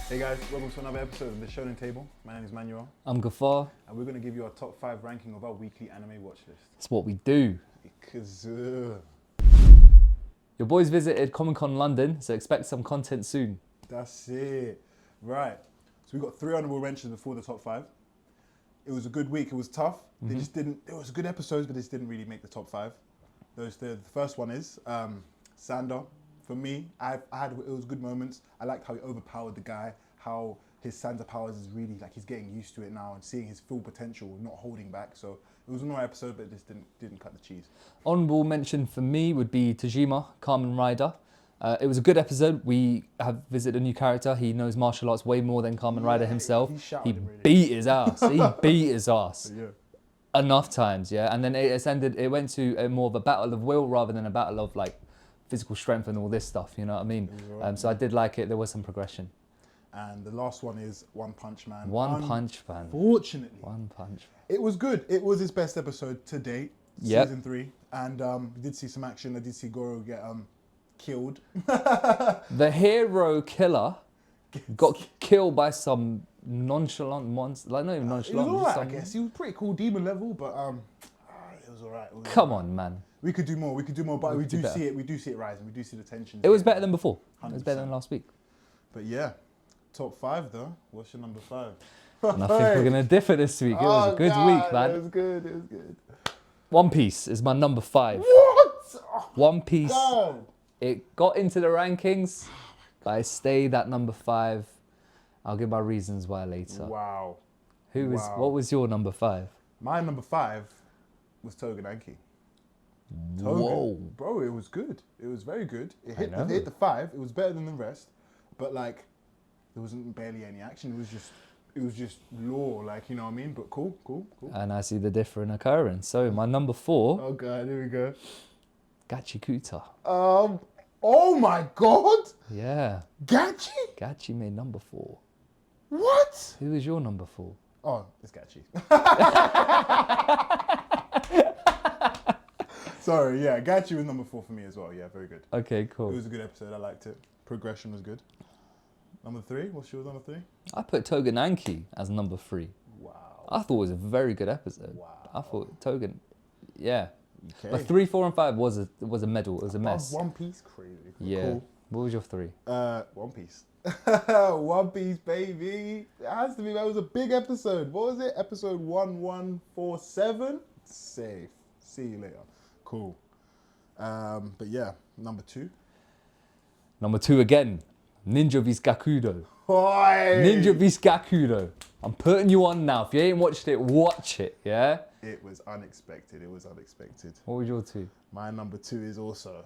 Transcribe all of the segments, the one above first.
Hey guys, welcome to another episode of the Shonen Table. My name is Manuel. I'm Gafar. And we're going to give you our top 5 ranking of our weekly anime watch list. That's what we do. Because, Your boys visited Comic-Con London, so expect some content soon. that's it. Right. So we got 3 honourable mentions before the top 5. It was a good week. It was tough. They just didn't, it was good episodes, but they just didn't really make the top 5. The first one is Sander. For me, it was good moments. I liked how he overpowered the guy, how his Santa powers is really like he's getting used to it now and seeing his full potential, not holding back. So it was an alright episode, but it just didn't cut the cheese. Honourable mention for me would be Tajima, Kamen Rider. It was a good episode. We have visited a new character. He knows martial arts way more than Kamen Rider himself. He beat his ass. He beat his ass. Yeah. Enough times, yeah. And then it went to more of a battle of will rather than a battle of like physical strength and all this stuff, you know what I mean? So I did like it. There was some progression. And the last one is One Punch Man. One Punch Man. Fortunately. One Punch Man. It was good. It was his best episode to date, season 3. And we did see some action. I did see Goro get killed. The hero killer got killed by some nonchalant monster. Like, not even nonchalant. It was alright, I guess. He was pretty cool demon level, but it was alright. Come on, man. We could do more, but we do see it rising. We do see the tension. It was better than before. 100%. It was better than last week. But yeah, top 5 though. What's your number 5? And I think we're going to differ this week. It was a good week, man. It was good. One Piece is my number 5. What? One Piece. God. It got into the rankings, but I stayed at number 5. I'll give my reasons why later. Wow. What was your number 5? My number 5 was Tougen Anki. Whoa. Bro, it was good. It was very good. It hit the 5. It was better than the rest. But like, there wasn't barely any action. It was just lore, like, you know what I mean? But cool. And I see the different occurrence. So my number 4, Oh god, here we go. Gachiakuta. Oh my god! Yeah. Gachi? Gachi made number 4. What? Who was your number 4? Oh, it's Gachi. Sorry, yeah, Gachi was number 4 for me as well. Yeah, very good. Okay, cool. It was a good episode. I liked it. Progression was good. Number 3. What's yours? Number 3? I put Tougen Anki as number 3. Wow. I thought it was a very good episode. Wow. I thought Tougen, yeah. Okay. But 3, 4, and 5 was a medal. It was a mess. One Piece, crazy. Yeah. Cool. What was your 3? One Piece. One Piece, baby. It has to be. That was a big episode. What was it? Episode 1147. Safe. See you later. Cool. But yeah, number 2. Number 2 again. Ninja vs Gakudo. Oi! Ninja vs Gakudo. I'm putting you on now. If you ain't watched it, watch it, yeah? It was unexpected. What was your 2? My number 2 is also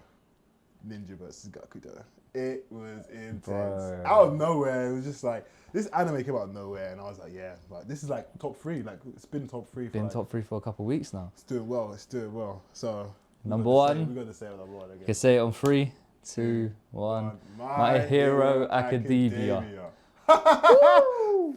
Ninja versus Gakudo. It was intense. Bro. Out of nowhere. It was just like, this anime came out of nowhere and I was like, yeah, like this is like top 3. Like it's been top 3 for Been like, top 3 for a couple of weeks now. It's doing well. So Number 1. We got to say number 1 again. You can say it on 3, 2, 1. My Hero Academia.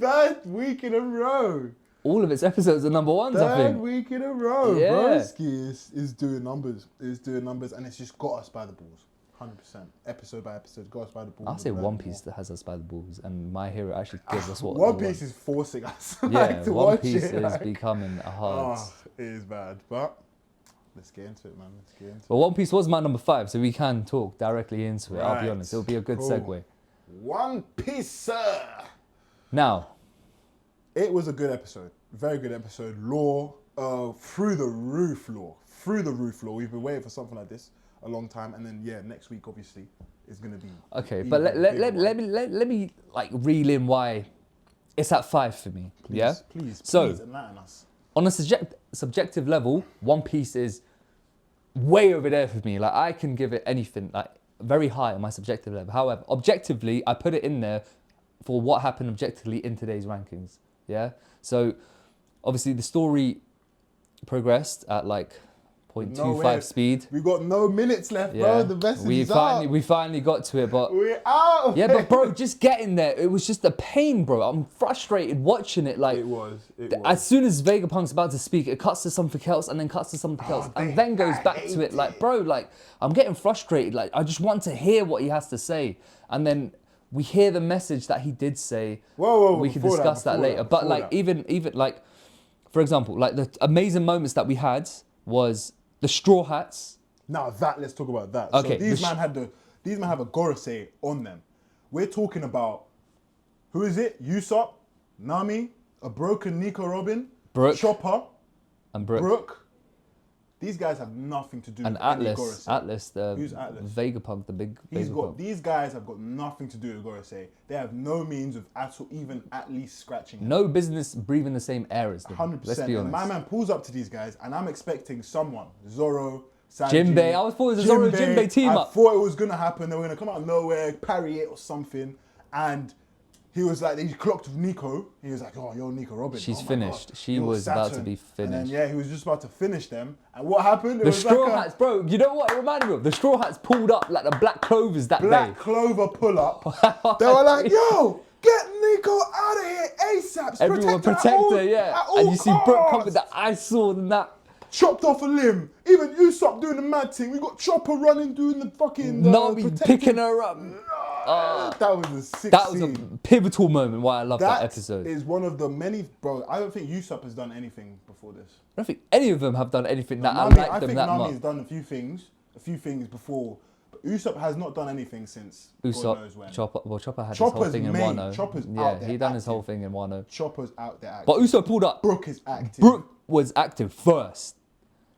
Third week in a row. All of its episodes are number 1s, I Third think. week in a row. Yeah. Broski is doing numbers. And it's just got us by the balls. 100%. Episode by episode, got us by the balls. I'll say One Piece that has us by the balls, and My Hero actually gives us what One we Piece want. is forcing us Yeah, like, to One watch Piece it. is Like, becoming a hard. it is bad. But let's get into it, man. Let's get into it. Well, One Piece was my number 5, so we can talk directly into it. I'll be Right. honest, it'll be a good Cool. segue. One Piece, sir. Now, It was a good episode. Very good episode. Lore, through the roof lore. We've been waiting for something like this a long time. And then, yeah, next week, obviously, is going to be... okay, but let me like reel in why it's at 5 for me. Please So, enlighten us. on a subjective level, One Piece is way over there for me. Like, I can give it anything, like, very high on my subjective level. However, objectively, I put it in there for what happened objectively in today's rankings. Yeah? So, obviously, the story progressed at, like, 0.25 speed. We got no minutes left, bro. The message is out. We finally got to it, but We're out. yeah, but bro, just getting there, it was just a pain, bro. I'm frustrated watching it. Like It was. as soon as Vegapunk's about to speak, it cuts to something else and then cuts to something else and then goes back to it. Like, bro, like I'm getting frustrated. Like I just want to hear what he has to say, and then we hear the message that he did say. Whoa, we can discuss that later. But like even like, for example, like the amazing moments that we had was the Straw Hats. Now let's talk about that. Okay, So these men have a Gorosei on them. We're talking about, who is it? Usopp, Nami, a broken Nico Robin, Brook. Chopper, And Brook. Brook. These guys have nothing to do And with any Atlas. Gorosei. Atlas, Who's Atlas? Vegapunk, the big Vegapunk. These guys have got nothing to do with Gorosei. They have no means of even at least scratching it. No business breathing the same air as them. 100%. Let's be honest. And my man pulls up to these guys, and I'm expecting someone, Zoro, Sanji, Jinbei. I thought it was a Zoro Jinbei team up. I thought it was gonna happen. They were gonna come out of nowhere, parry it or something, and he was like, he clocked with Nico. He was like, "Oh, you're Nico Robin. She's oh my finished. God. She You're was about to Saturn." be finished. And then, he was just about to finish them. And what happened? It The was Straw like Hats, bro. You know what it reminded me of? The Straw Hats pulled up like the Black Clovers that Black day. Clover pull up. They were like, "Yo, get Nico out of here ASAP. Everyone protect her, yeah. And you see Brooke come with the ice sword and that. Chopped off a limb. Even Usopp doing the mad thing. We got Chopper running, doing the fucking... Nami picking her up. That was a sick That was a scene. pivotal moment why I love that episode. That is one of the many... Bro, I don't think Usopp has done anything before this. I don't think any of them have done anything that I Nami, like I them think that Nami's much. done a few things before. But Usopp has not done anything since God knows when. Usopp, Chopper had his whole thing in Wano. Chopper's yeah, out there he done his active. whole thing in Wano. Chopper's out there active. But Usopp pulled up. Brook is active. Brook was active first.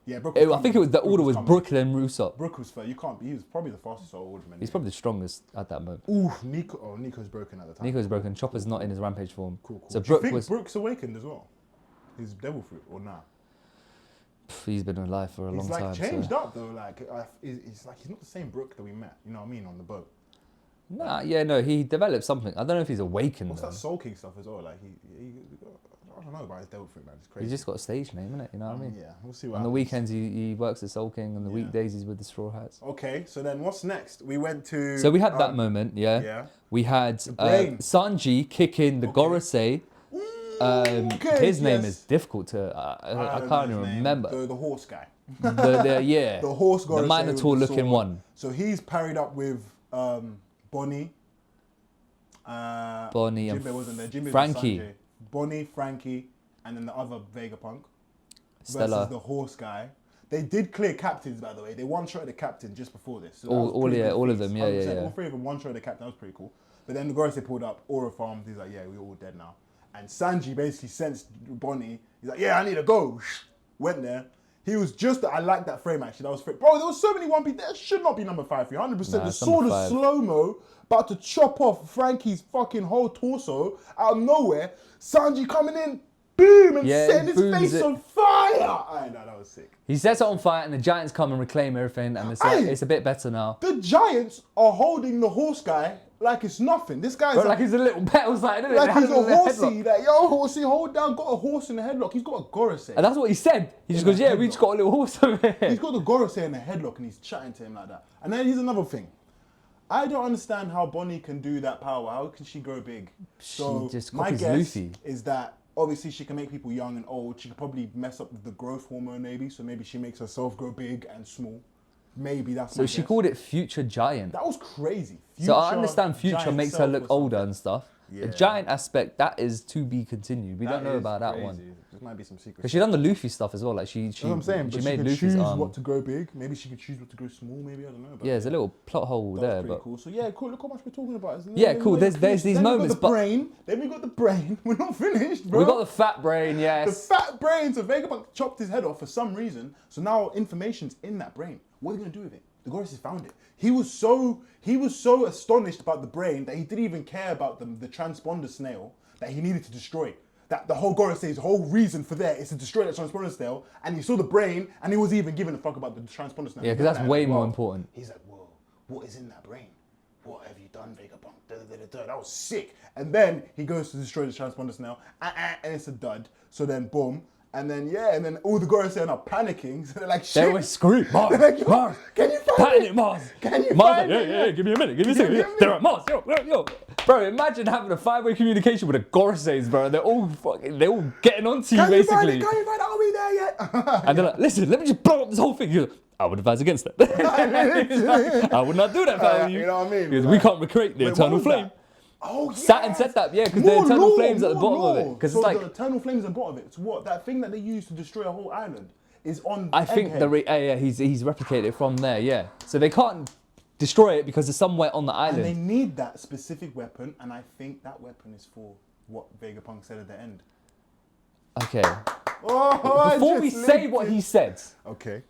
Yeah, Brook I think it was the order was coming. Brook then Usopp. Brook was fair. You can't be. He was probably the fastest orderman. He's probably the strongest at that moment. Ooh, Nico. Oh, Nico's broken at the time. Nico's broken. Chopper's not in his rampage form. Cool. So Do you Brook think was. Brook's awakened as well? His devil fruit or nah? He's been alive for a long He's like time. changed so. up though. Like it's like he's not the same Brook that we met. You know what I mean on the boat. Nah, yeah, no, he developed something. I don't know if he's awakened. What's though. that Soul King stuff as well? Like he I don't know about his devil fruit, man. It's crazy. He's just got a stage name, innit? You know what I mean? Yeah, we'll see what On the happens. weekends, he works at Soul King. On the weekdays, he's with the Straw Hats. Okay, so then what's next? We went to. So we had that moment, yeah. Yeah. We had brain. Sanji kicking the Gorosei. Okay, His name yes. is difficult to. I don't can't know even his name. remember. The horse guy. Yeah. The horse Gorosei The with Minotaur the looking sword. one. So he's parried up with Bonnie. Bonnie and Jinbei wasn't there. Jinbei was Frankie. Sanjay. Bonnie, Frankie, and then the other Vegapunk. Stella. Versus the horse guy. They did clear captains, by the way. They one-shot the captain just before this. So All of them, yeah. All three of them one-shot the captain. That was pretty cool. But then the Gorosei pulled up, Aura farmed. He's like, yeah, we're all dead now. And Sanji basically sensed Bonnie. He's like, yeah, I need to go. Went there. He was just, I like that frame actually. That was frame. Bro, there was so many One Piece. That should not be number 5 for you. 100%. Nah, The it's sword number of 5. slow-mo, about to chop off Frankie's fucking whole torso out of nowhere. Sanji coming in, boom, and setting his booms face it. on fire. I know, that was sick. He sets it on fire, and the giants come and reclaim everything, and it's like, Hey! it's a bit better now. The giants are holding the horse guy like it's nothing. This guy's But like he's a little pet, was like, like he's a horsey. Like, yo, horsey, hold down. Got a horse in the headlock. He's got a Gorosei. And that's what he said. He just goes, yeah, we just got a little horse over here. He's got the Gorosei in the headlock and he's chatting to him like that. And then here's another thing. I don't understand how Bonnie can do that power. How can she grow big? So just my copies guess Luffy. is that obviously she can make people young and old. She could probably mess up with the growth hormone maybe. So maybe she makes herself grow big and small. Maybe that's So my she guess. called it Future Giant. That was crazy. So I Future understand Future giant makes her self look or something. older and stuff. Yeah. The giant aspect, that is to be continued. We don't know is about that crazy. one. There might be some secrets. Because she done the Luffy stuff as well. Like she That's what I'm saying. she But made she could Luffy's choose arm. what to grow big. Maybe she could choose what to grow small. Maybe I don't know. But Yeah, there's a little plot hole that there, was pretty but cool. So yeah, cool. Look how much we're talking about. Yeah, cool. There's these moments, We got but- the brain. Then we got the brain. We're not finished, bro. we got the fat brain, the yes. fat brain. So Vegapunk chopped his head off for some reason. So now information's in that brain. What are they gonna do with it? The Gorosei found it. He was so astonished about the brain that he didn't even care about the transponder snail that he needed to destroy. That the whole Gorosei's whole reason for that is to destroy that transponder snail, and he saw the brain, and he wasn't even giving a fuck about the transponder snail. Yeah, He 'cause that's was like, way more whoa. important. He's like, whoa, what is in that brain? What have you done, Vegapunk? Da, da, da, da. That was sick. And then he goes to destroy the transponder snail, and it's a dud. So then, boom. And then all the Gorosei are not panicking, so they're like, They shit. always scream, Mars, They're like, Mars, can you find patent it? it, Mars. Can you Mars find like, it? yeah, give me a minute, give me a second. They're at Mars, yo. Bro, imagine having a 5-way communication with the Goroseis, bro. They're all getting onto you, Can basically. you find it? Are we there yet? And they're like, listen, let me just blow up this whole thing. You're like, I would advise against that. I would not do that, pal. You know what I mean? Because we can't recreate the Wait, eternal what was flame. that? Oh, yeah. Saturn said that, yeah, because the eternal flame's at the bottom of it. Because so it's like, the eternal flame's at the bottom of it. So what? That thing that they use to destroy a whole island is on. I think Egghead. he's replicated it from there, yeah. So they can't destroy it because it's somewhere on the And they island. need that specific weapon, and I think that weapon is for what Vegapunk said at the end. Okay. Oh, Before we say what he said. Okay.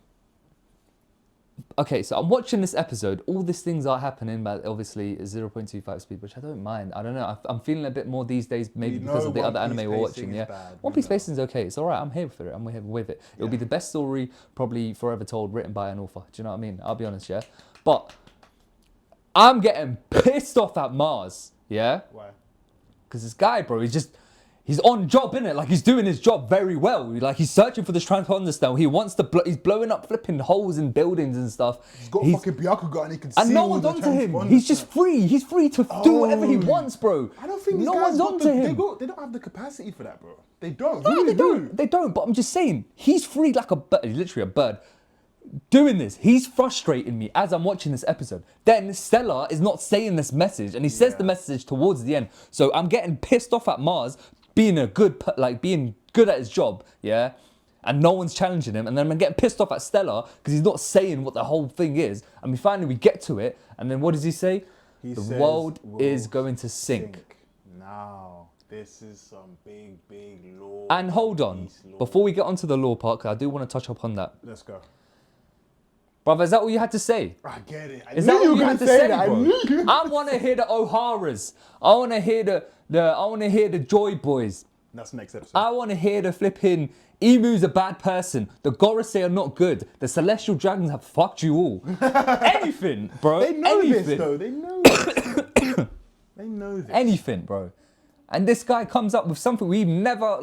Okay, so I'm watching this episode. All these things are happening, but obviously 0.25 speed, which I don't mind. I don't know. I'm feeling a bit more these days, maybe because of the other anime we're watching. Yeah, One Piece pacing is okay. It's all right. I'm here for it. I'm here with it. It'll be the best story probably forever told, written by an author. Do you know what I mean? I'll be honest, yeah. But I'm getting pissed off at Mars. Yeah. Why? Because this guy, bro, he's on job, innit? Like, he's doing his job very well. Like, he's searching for this transponder stone. He wants to, he's blowing up flipping holes in buildings and stuff. He's got fucking Byakugan and he can see and no all one's the onto him. transponders. He's just free. He's free to do whatever he wants, bro. I don't think these no guys one's got onto him. They don't have the capacity for that, bro. They don't. No, Who they do? don't. They don't. But I'm just saying, he's free like a bird. He's literally a bird. Doing this, he's frustrating me as I'm watching this episode. Then Stella is not saying this message, and he says the message towards the end. So I'm getting pissed off at Mars being being good at his job, yeah. And no one's challenging him, and then I'm getting pissed off at Stella because he's not saying what the whole thing is. And we get to it, and then what does he say? He The says, world "Will is going to sink. Now, this is some big law. And hold on, before we get onto the law part, 'cause I do want to touch upon that. Let's go. Brother, is that all you had to say? I get it. Is that all you had to say, that. bro? I knew you. I want to hear the O'Haras. I want to hear the Joy Boys. That's next episode. I want to hear the flipping Emu's a bad person. The Gorosei are not good. The Celestial Dragons have fucked you all. Anything, bro. They know Anything. this, though. They know this. They know this. Anything, bro. And this guy comes up with something we've never,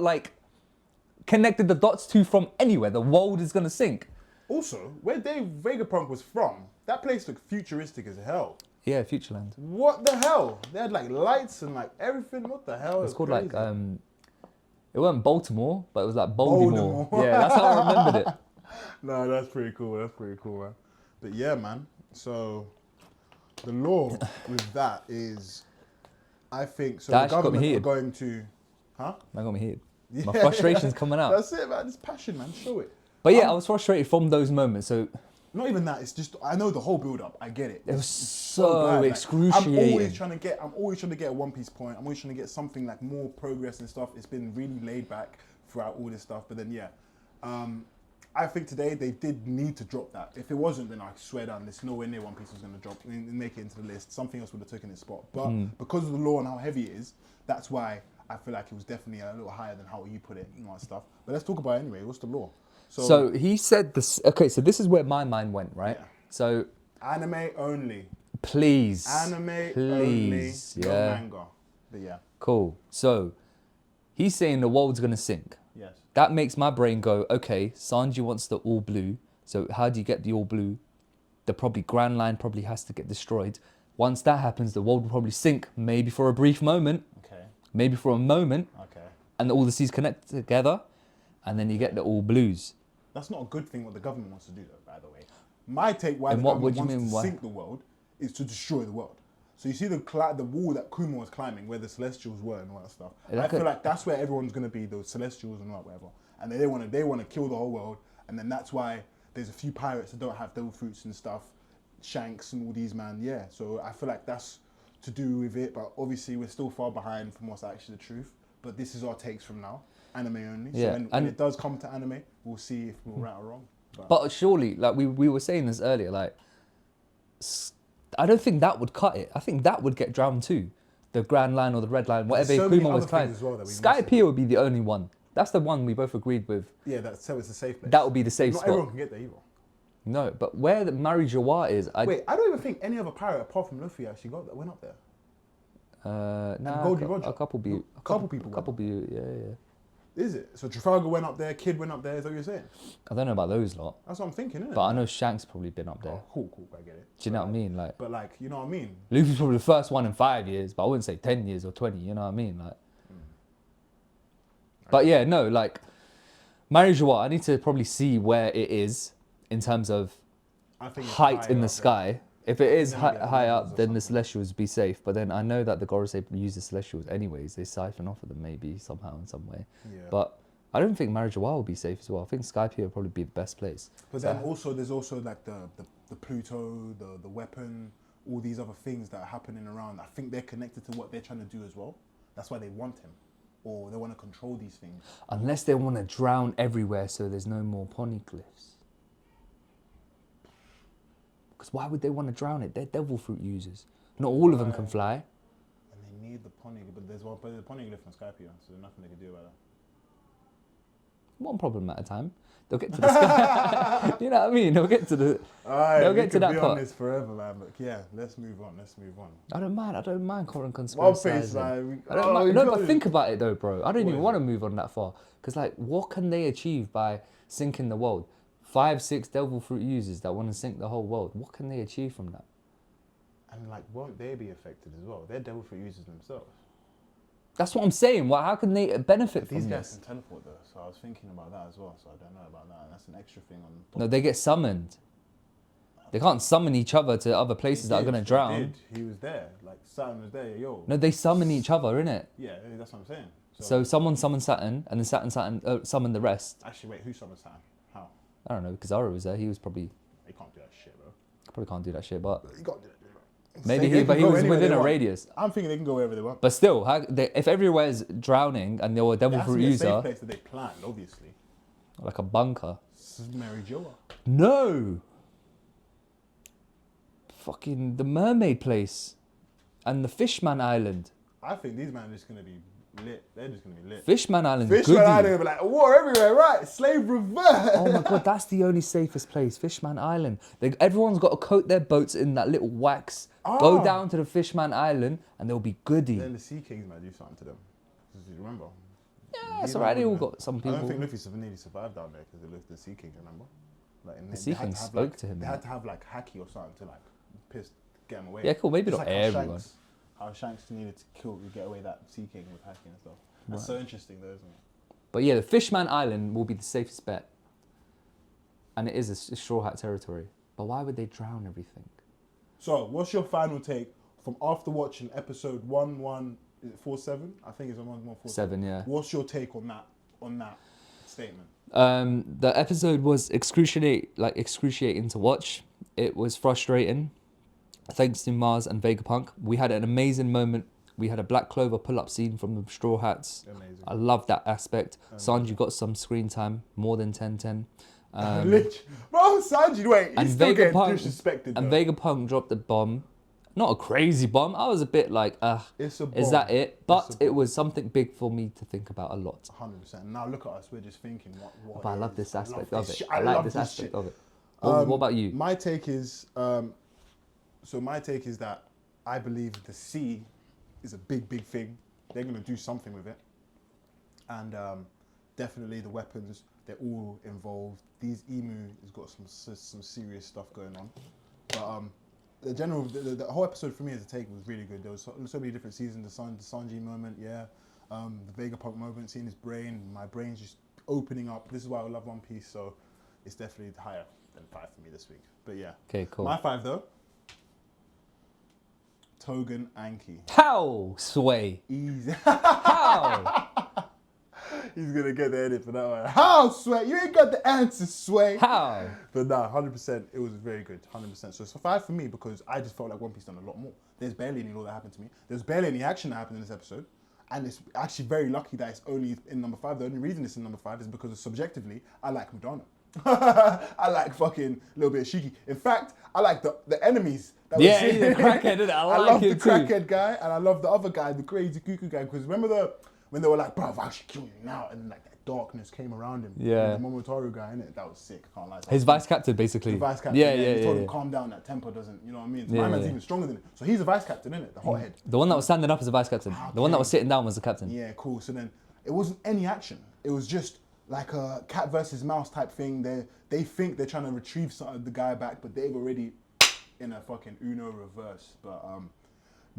connected the dots to from anywhere. The world is going to sink. Also, where Dave Vegapunk was from, that place looked futuristic as hell. Yeah, Futureland. What the hell? They had lights and everything. What the hell? It's called crazy. it wasn't Baltimore, but it was like Baltimore. Baltimore. Yeah, that's how I remembered it. No, that's pretty cool. That's pretty cool, man. But yeah, man. So the law with that is, I think, so That the actually got me government are heated. going to, huh? That got me heated. My Yeah. frustration's coming out. That's it, man. It's passion, man. Show it. But yeah, I was frustrated from those moments. So Not even that. It's just I know the whole build-up. I get it. it was It's so bad. excruciating. I'm always trying to get a One Piece point. I'm always trying to get something more progress and stuff. It's been really laid back throughout all this stuff. But then I think today they did need to drop that. If it wasn't, then I swear down, there's nowhere near One Piece was going to drop and make it into the list. Something else would have taken its spot. But because of the law and how heavy it is, that's why I feel like it was definitely a little higher than how you put it and all that stuff. But let's talk about it anyway. What's the law? So he said this. Okay, so this is where my mind went, right? Yeah. So anime only. please, Anime please, only. No yeah, manga. But yeah. cool. So he's saying the world's gonna sink. Yes. That makes my brain go, okay, Sanji wants the all blue. So how do you get the all blue? The Grand Line probably has to get destroyed. Once that happens, the world will probably sink, maybe for a brief moment, Okay. maybe for a moment, Okay. and all the seas connect together, and then you get the all blues. That's not a good thing what the government wants to do, though, by the way. My take why And the what government would you wants mean, to why? sink the world is to destroy the world. So you see the wall that Kuma was climbing, where the Celestials were and all that stuff. I feel like that's where everyone's going to be, those Celestials and whatever. And they want to kill the whole world. And then that's why there's a few pirates that don't have devil fruits and stuff. Shanks and all these, man. Yeah, so I feel like that's to do with it. But obviously we're still far behind from what's actually the truth. But this is our takes from now. Anime only. Yeah, So when it does come to anime, we'll see if we're right or wrong. But surely, we were saying this earlier, I don't think that would cut it. I think that would get drowned too. The Grand Line or the Red Line, whatever so many Kuma was other things climbing. as well that we Sky missed. Pier would be the only one. That's the one we both agreed with. Yeah, that's so it's a safe place. That would be the safe Not spot. everyone can get there either. No, but where the Mary Jawar is, Wait, I don't even think any other pirate apart from Luffy actually went up there. nah, Goldie Roger. a couple Couple people yeah. Is it? So Trafalgar went up there, Kid went up there, is that what you're saying? I don't know about those lot, That's what I'm thinking, isn't it? but I know Shank's probably been up there. Oh, cool, I get it. Do you know what I mean? Like, But like, you know what I mean? Luffy's probably the first one in 5 years, but I wouldn't say 10 years or 20, you know what I mean? Like, but yeah, no, like, Mary Joie, I need to probably see where it is in terms of I think it's height higher in the up sky. If it is Then high, you get high levels up, or then the something. Celestials would be safe. But then I know that the Gorosei use the Celestials anyways. They siphon off of them maybe somehow in some way. Yeah. But I don't think Mary Joie will be safe as well. I think Skypiea would probably be the best place. But So- then also, there's also like the Pluto, the weapon, all these other things that are happening around. I think they're connected to what they're trying to do as well. That's why they want him. Or they want to control these things. Unless they want to drown everywhere so there's no more poneglyphs. Because why would they want to drown it? They're devil fruit users. Not all of them can fly. And they need the poneglyph, but there's the poneglyph on Skypiea, so there's nothing they can do about that. One problem at a time. They'll get to the sky. You know what I mean? They'll get to the. They'll get to that part. We could be part. on this forever, man. But yeah, let's move on. I don't mind current One conspiracy. Piece, man. I don't mind. No, but think about it though, bro. I don't even want to move on that far. Because, like, what can they achieve by sinking the world? 5, 6 devil fruit users that want to sink the whole world. What can they achieve from that? And like, won't they be affected as well? They're devil fruit users themselves. That's what I'm saying. Well, how can they benefit These from guys this? can teleport though, so I was thinking about that as well. So I don't know about that. That's an extra thing on. No, they get summoned. They can't summon each other to other places that are going to drown. He was there. Like Saturn was there. Yo. No, they summon each other, innit? Yeah, that's what I'm saying. So someone summoned Saturn, and then Saturn summoned the rest. Actually, wait, who summoned Saturn? How? I don't know, because Zara was there. He was probably... He can't do that shit, bro. Probably can't do that shit, but... He can't do that, bro. Maybe They he can go was anywhere within they a want. radius. I'm thinking they can go wherever they want. But still, if everywhere is drowning and you're a devil It has to fruit be a user, safe place that they planned, obviously. like a bunker. This is Mary Joa. No! Fucking the mermaid place. And the Fishman Island. I think these men are just gonna be lit. They're just gonna be lit. Fishman Island, Fishman goodie. Island will be like war everywhere, right? Slave reverse. Oh my god, that's the only safest place, Fishman Island. Everyone's got to coat their boats in that little wax. Go down to the Fishman Island and they'll be goody. Then the Sea Kings might do something to them. Do you remember? Yeah, it's alright. They all got some I people. don't think Luffy nearly survived down there because they looked at the Sea Kings. Remember? Like, and The they Sea had to Kings have, spoke like, to him, They man. had to have like Haki or something to like get him away. Yeah, cool. Maybe Just not like everyone. How Shanks needed to get away that Sea King with Haki and stuff. That's so interesting, though, isn't it? But yeah, the Fishman Island will be the safest bet. And it is a Straw Hat territory. But why would they drown everything? So, what's your final take from after watching episode 147? I think it's on 147. 7, yeah. What's your take on that statement? The episode was excruciating to watch. It was frustrating. Thanks to Mars and Vegapunk. We had an amazing moment. We had a Black Clover pull-up scene from the Straw Hats. Amazing. I love that aspect. Sanji got some screen time, more than 10-10. Bro, Sanji, wait, he's And still getting disrespected, and though. Vegapunk dropped the bomb. Not a crazy bomb. I was a bit like, It's a is bomb. that it? It's But a it bomb. was something big for me to think about a lot. 100%. Now look at us, we're just thinking what But I it love is. this I aspect love of this it. shit. I love like this this aspect shit. of it. What about you? My take is, my take is that I believe the sea is a big, big thing. They're going to do something with it. And definitely the weapons, they're all involved. These Emu has got some serious stuff going on. But the whole episode for me as a take was really good. There was so many different seasons. The Sanji moment, yeah. The Vegapunk moment, seeing his brain, my brain's just opening up. This is why I love One Piece, so it's definitely higher than 5 for me this week. But yeah. Okay, cool. My 5 though. Tougen Anki. How, Sway? Easy. How? He's gonna get the edit for that one. How, Sway? You ain't got the answer, Sway. How? But nah, 100%. It was very good. 100%. So it's a 5 for me because I just felt like One Piece done a lot more. There's barely any law that happened to me. There's barely any action that happened in this episode. And it's actually very lucky that it's only in number 5. The only reason it's in number 5 is because subjectively, I like Madonna. I like fucking a little bit of Shiki. In fact, I like the enemies. That Yeah, he's a crackhead, isn't it? I like love the him too. crackhead guy, and I love the other guy, the crazy cuckoo guy. Because remember when they were like, bro, I'll actually kill you now, and then like that darkness came around him. Yeah. The Momotaru guy, innit? That was sick. Can't lie. His vice captain, basically. The vice captain. Yeah. He told him Yeah. calm down. That temper doesn't. You know what I mean? So Yeah, my man's yeah. even stronger than it. So he's a vice captain, innit? The hothead. The one that was standing up as a vice captain. The one that was sitting down was the captain. Yeah, cool. So then it wasn't any action. it was just like a cat versus mouse type thing. They think they're trying to retrieve the guy back, but they've already in a fucking Uno reverse. But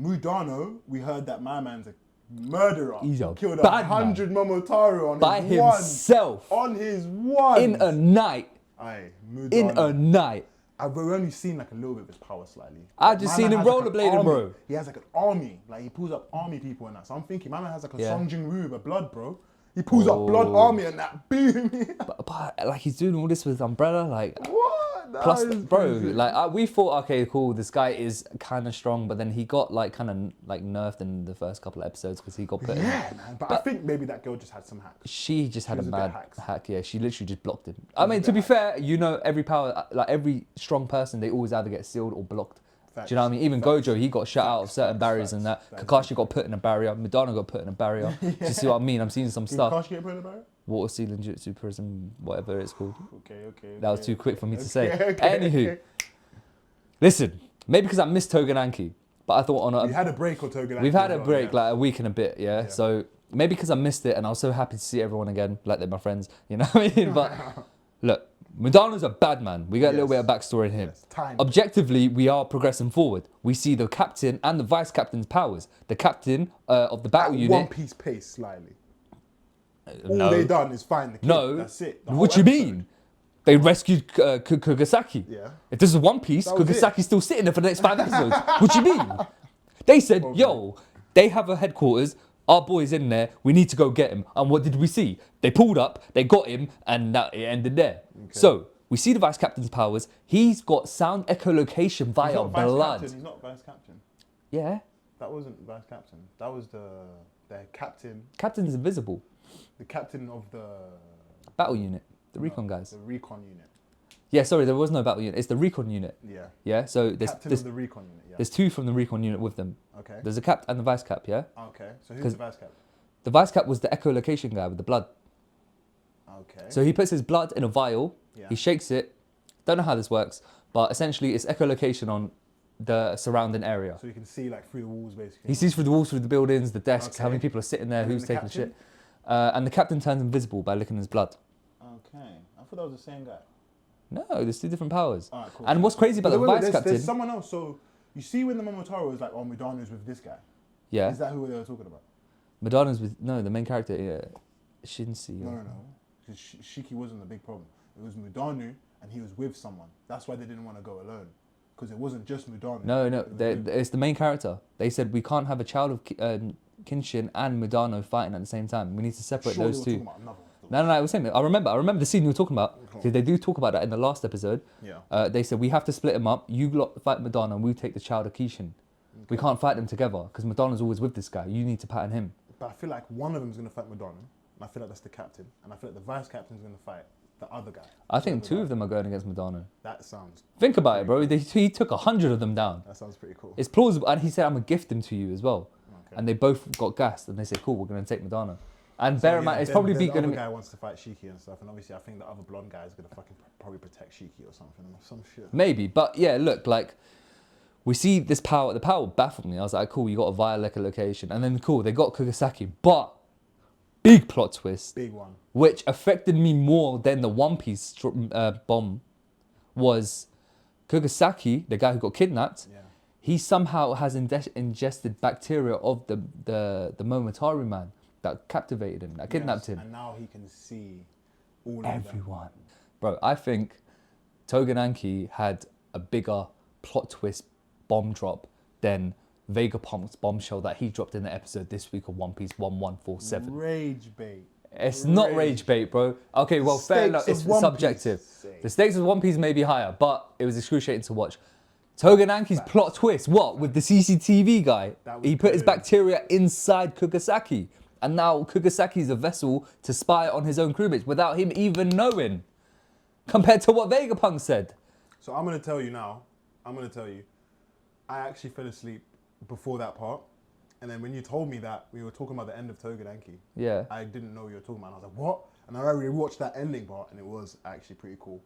Mudano, we heard that my man's a murderer. He's a killed bad 100 Momotaro on by his himself one. On his one. in a night. Aye, Mudano. In a night. I've only seen like a little bit of his power slightly. I just seen him rollerblading, bro. He has like an army. Like he pulls up army people and that. So I'm thinking, my man has like a Song Jin-woo with blood, bro. He pulls up blood army and that. Boom. But like he's doing all this with Umbrella, like. What? Plus, bro, like we thought, okay, cool, this guy is kind of strong, but then he got like kind of like nerfed in the first couple of episodes because he got put in. Man. But I think maybe that girl just had some hacks. She just had a was a mad bit hack, yeah. She literally just blocked him. I mean, to be fair, you know, every power, like every strong person, they always either get sealed or blocked. Facts. Do you know what I mean? Even Gojo, he got shut out of certain barriers and that. Facts. Kakashi got put in a barrier. Midana got put in a barrier. Do you see what I mean? I'm seeing some Did stuff. Kakashi get put in a barrier? Water Sealing Jutsu Prism, whatever it's called. Okay. That was too quick for me to say. Okay. Anywho, listen, maybe because I missed Tougen Anki, but I thought on a... You had a break or Tougen Anki? We've had a well, break, yeah. like a week and a bit, yeah? So maybe because I missed it and I was so happy to see everyone again, like they're my friends, you know what I mean? But look, Mudano's a bad man. We get a little bit of backstory in him. Time. Objectively, we are progressing forward. We see the captain and the vice captain's powers. The captain of the battle At unit... One Piece pace, slightly. All they done is find the kid. No. That's it. What you mean? They rescued Kugasaki. Yeah. If this is One Piece, That was Kugasaki's still sitting there for the next 5 episodes. What you mean? They said, yo, they have a headquarters. Our boy's in there. We need to go get him. And what did we see? They pulled up, they got him, and that it ended there. Okay. So we see the vice captain's powers. He's got sound echolocation via blood. He's not vice captain. Yeah. That wasn't vice captain. That was the captain. Captain's invisible. The captain of the battle unit. The recon guys. The recon unit. Yeah, sorry, there was no battle unit. It's the recon unit. Yeah. Yeah, so there's Captain of the recon unit, yeah. There's 2 from the recon unit with them. Okay. There's a cap and the vice cap, yeah? Okay, so who's the vice cap? The vice cap was the echolocation guy with the blood. Okay. So he puts his blood in a vial, he shakes it, don't know how this works, but essentially it's echolocation on the surrounding area. So you can see like through the walls basically? He sees through the walls, through the buildings, the desks, how many people are sitting there, who's taking shit. And the captain turns invisible by licking his blood. Okay, I thought that was the same guy. No, there's 2 different powers. Alright, cool. And what's crazy about the vice captain... There's someone else, so you see when the Momotaro was like, oh, Mudano's with this guy. Yeah. Is that who they were talking about? Madonna's with... No, the main character, Shinsi. No. Because Shiki wasn't the big problem. It was Mudano and he was with someone. That's why they didn't want to go alone. Because it wasn't just Mudano. No, it's the main character. They said we can't have a child of Kinshin and Mudano fighting at the same time. We need to separate those 2. No, I was saying that. I remember the scene you were talking about. Because they do talk about that in the last episode. Yeah. They said we have to split them up. You lot fight Madonna and we take the child of Kishin. Okay. We can't fight them together because Madonna's always with this guy. You need to pattern him. But I feel like one of them's going to fight Madonna. And I feel like that's the captain. And I feel like the vice captain's going to fight the other guy. I think 2 of them are going against Madonna. That sounds... Think about it, bro. He took 100 of them down. That sounds pretty cool. It's plausible. And he said, I'm going to gift them to you as well. Okay. And they both got gassed. And they said, cool, we're going to take Madonna. And bear in mind, it's probably going to be... The other guy wants to fight Shiki and stuff. And obviously, I think the other blonde guy is going to fucking probably protect Shiki or something. Or some shit. Maybe. But yeah, look, like... We see this power. The power baffled me. I was like, cool, you got a via echolocation. And then, cool, they got Kugasaki. But... Big plot twist. Big one. Which affected me more than the One Piece bomb was Kugasaki, the guy who got kidnapped. Yeah. He somehow has ingested bacteria of the Momotaro man that captivated him, that kidnapped him. And now he can see all everyone. Bro, I think Tougen Anki had a bigger plot twist bomb drop than Vegapunk's bombshell that he dropped in the episode this week of One Piece 1147. Rage bait. It's not rage bait, bro. Okay, well, fair enough. It's subjective. The stakes of One Piece may be higher, but it was excruciating to watch. Tougen Anki's plot twist, what? With the CCTV guy. He put his bacteria inside Kugasaki. And now Kugasaki's a vessel to spy on his own crewmates without him even knowing. Compared to what Vegapunk said. So I'm going to tell you now. I actually fell asleep before that part, and then when you told me that we were talking about the end of Tougen Anki, I didn't know what you were talking about. And I was like, what? And I rewatched that ending part, and it was actually pretty cool.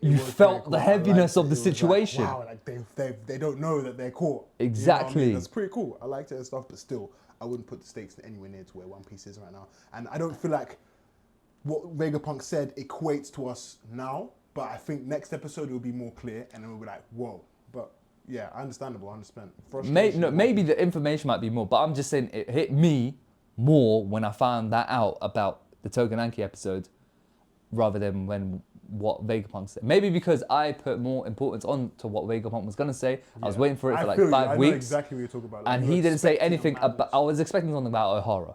You felt the heaviness of the situation. Like, wow, like they don't know that they're caught. Exactly. You know what I mean? That's pretty cool. I liked it and stuff, but still, I wouldn't put the stakes anywhere near to where One Piece is right now. And I don't feel like what Vegapunk said equates to us now, but I think next episode it will be more clear, and then we'll be like, whoa. But yeah, understandable, understand. Maybe the information might be more, but I'm just saying it hit me more when I found that out about the Tougen Anki episode, rather than when what Vegapunk said. Maybe because I put more importance on to what Vegapunk was gonna say. I was waiting for it for like 5 weeks. I know exactly what you're talking about. Like, and he didn't say anything about. I was expecting something about O'Hara.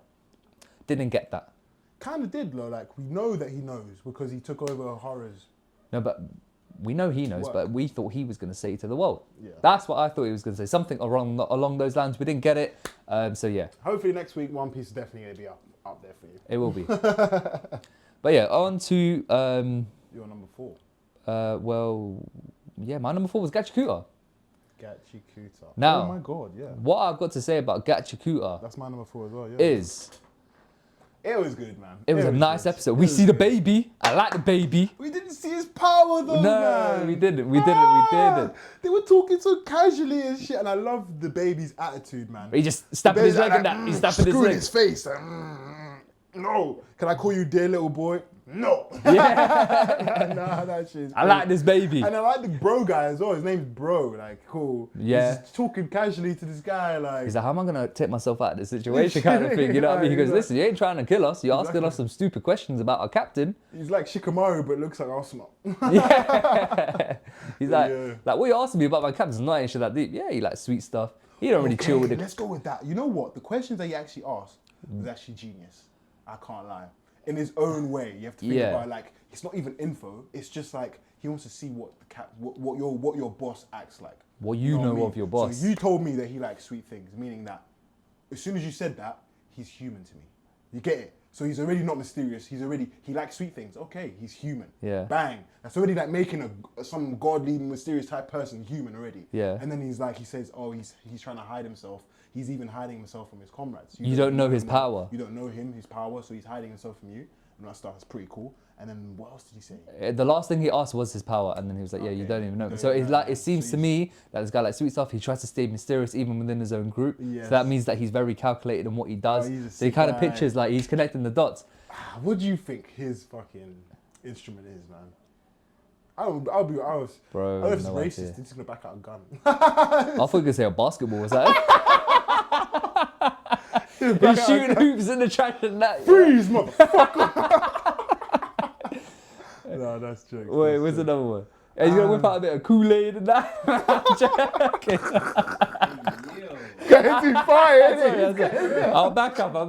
Didn't get that. Kind of did though. Like we know that he knows because he took over O'Hara's. No, but we know he knows. But we thought he was gonna say it to the world. Yeah. That's what I thought he was gonna say. Something along those lines. We didn't get it. So yeah. Hopefully next week One Piece is definitely gonna be up there for you. It will be. But yeah, on to Your number 4. My number 4 was Gachiakuta. Gachiakuta. Now, oh my god, yeah. What I've got to say about Gachiakuta That's my number 4 as well, yeah. is... It was good, man. It was a nice episode. We see the baby. I like the baby. We didn't see his power though, man. We didn't. We didn't. They were talking so casually and shit, and I love the baby's attitude, man. He just stabbing his leg and that. He's stabbing his leg. His face. No. Can I call you dear little boy? No. Yeah. Nah, that shit's I like this baby. And I like the bro guy as well. His name's Bro. Like, cool. Yeah. He's just talking casually to this guy. Like, he's like, how am I going to take myself out of this situation kind of thing? You know what I mean? He goes, listen, you ain't trying to kill us. You're asking us some stupid questions about our captain. He's like Shikamaru, but looks like Asuma. Yeah. He's like, what are you asking me about my captain? It's not actually that deep. Yeah, he likes sweet stuff. He don't really chill with it. Let's go with that. You know what? The questions that he actually asked was actually genius. I can't lie. In his own way, you have to think about like it's not even info. It's just like he wants to see what what your boss acts like. What you know of your boss. So you told me that he likes sweet things, meaning that as soon as you said that, he's human to me. You get it? So he's already not mysterious. He likes sweet things. Okay, he's human. Yeah. Bang. That's already like making some godly, mysterious type person human already. Yeah. And then he says, oh, he's trying to hide himself. He's even hiding himself from his comrades. You don't know his power. You don't know him, his power, so he's hiding himself from you. And that stuff is pretty cool. And then what else did he say? The last thing he asked was his power, and then he was like, you don't even know. So it's like, it seems to me that this guy like sweet stuff, he tries to stay mysterious even within his own group. Yes. So that means that he's very calculated in what he does. So he kind of pictures like he's connecting the dots. What do you think his fucking instrument is, man? I was racist. He's gonna back out a gun. I thought you were gonna say a basketball. Was that? He's shooting hoops in the trash and that. Freeze, motherfucker! No, that's jokes. Wait, where's another one? He's gonna whip out a bit of Kool-Aid and that. Getting too far, I'll back up. I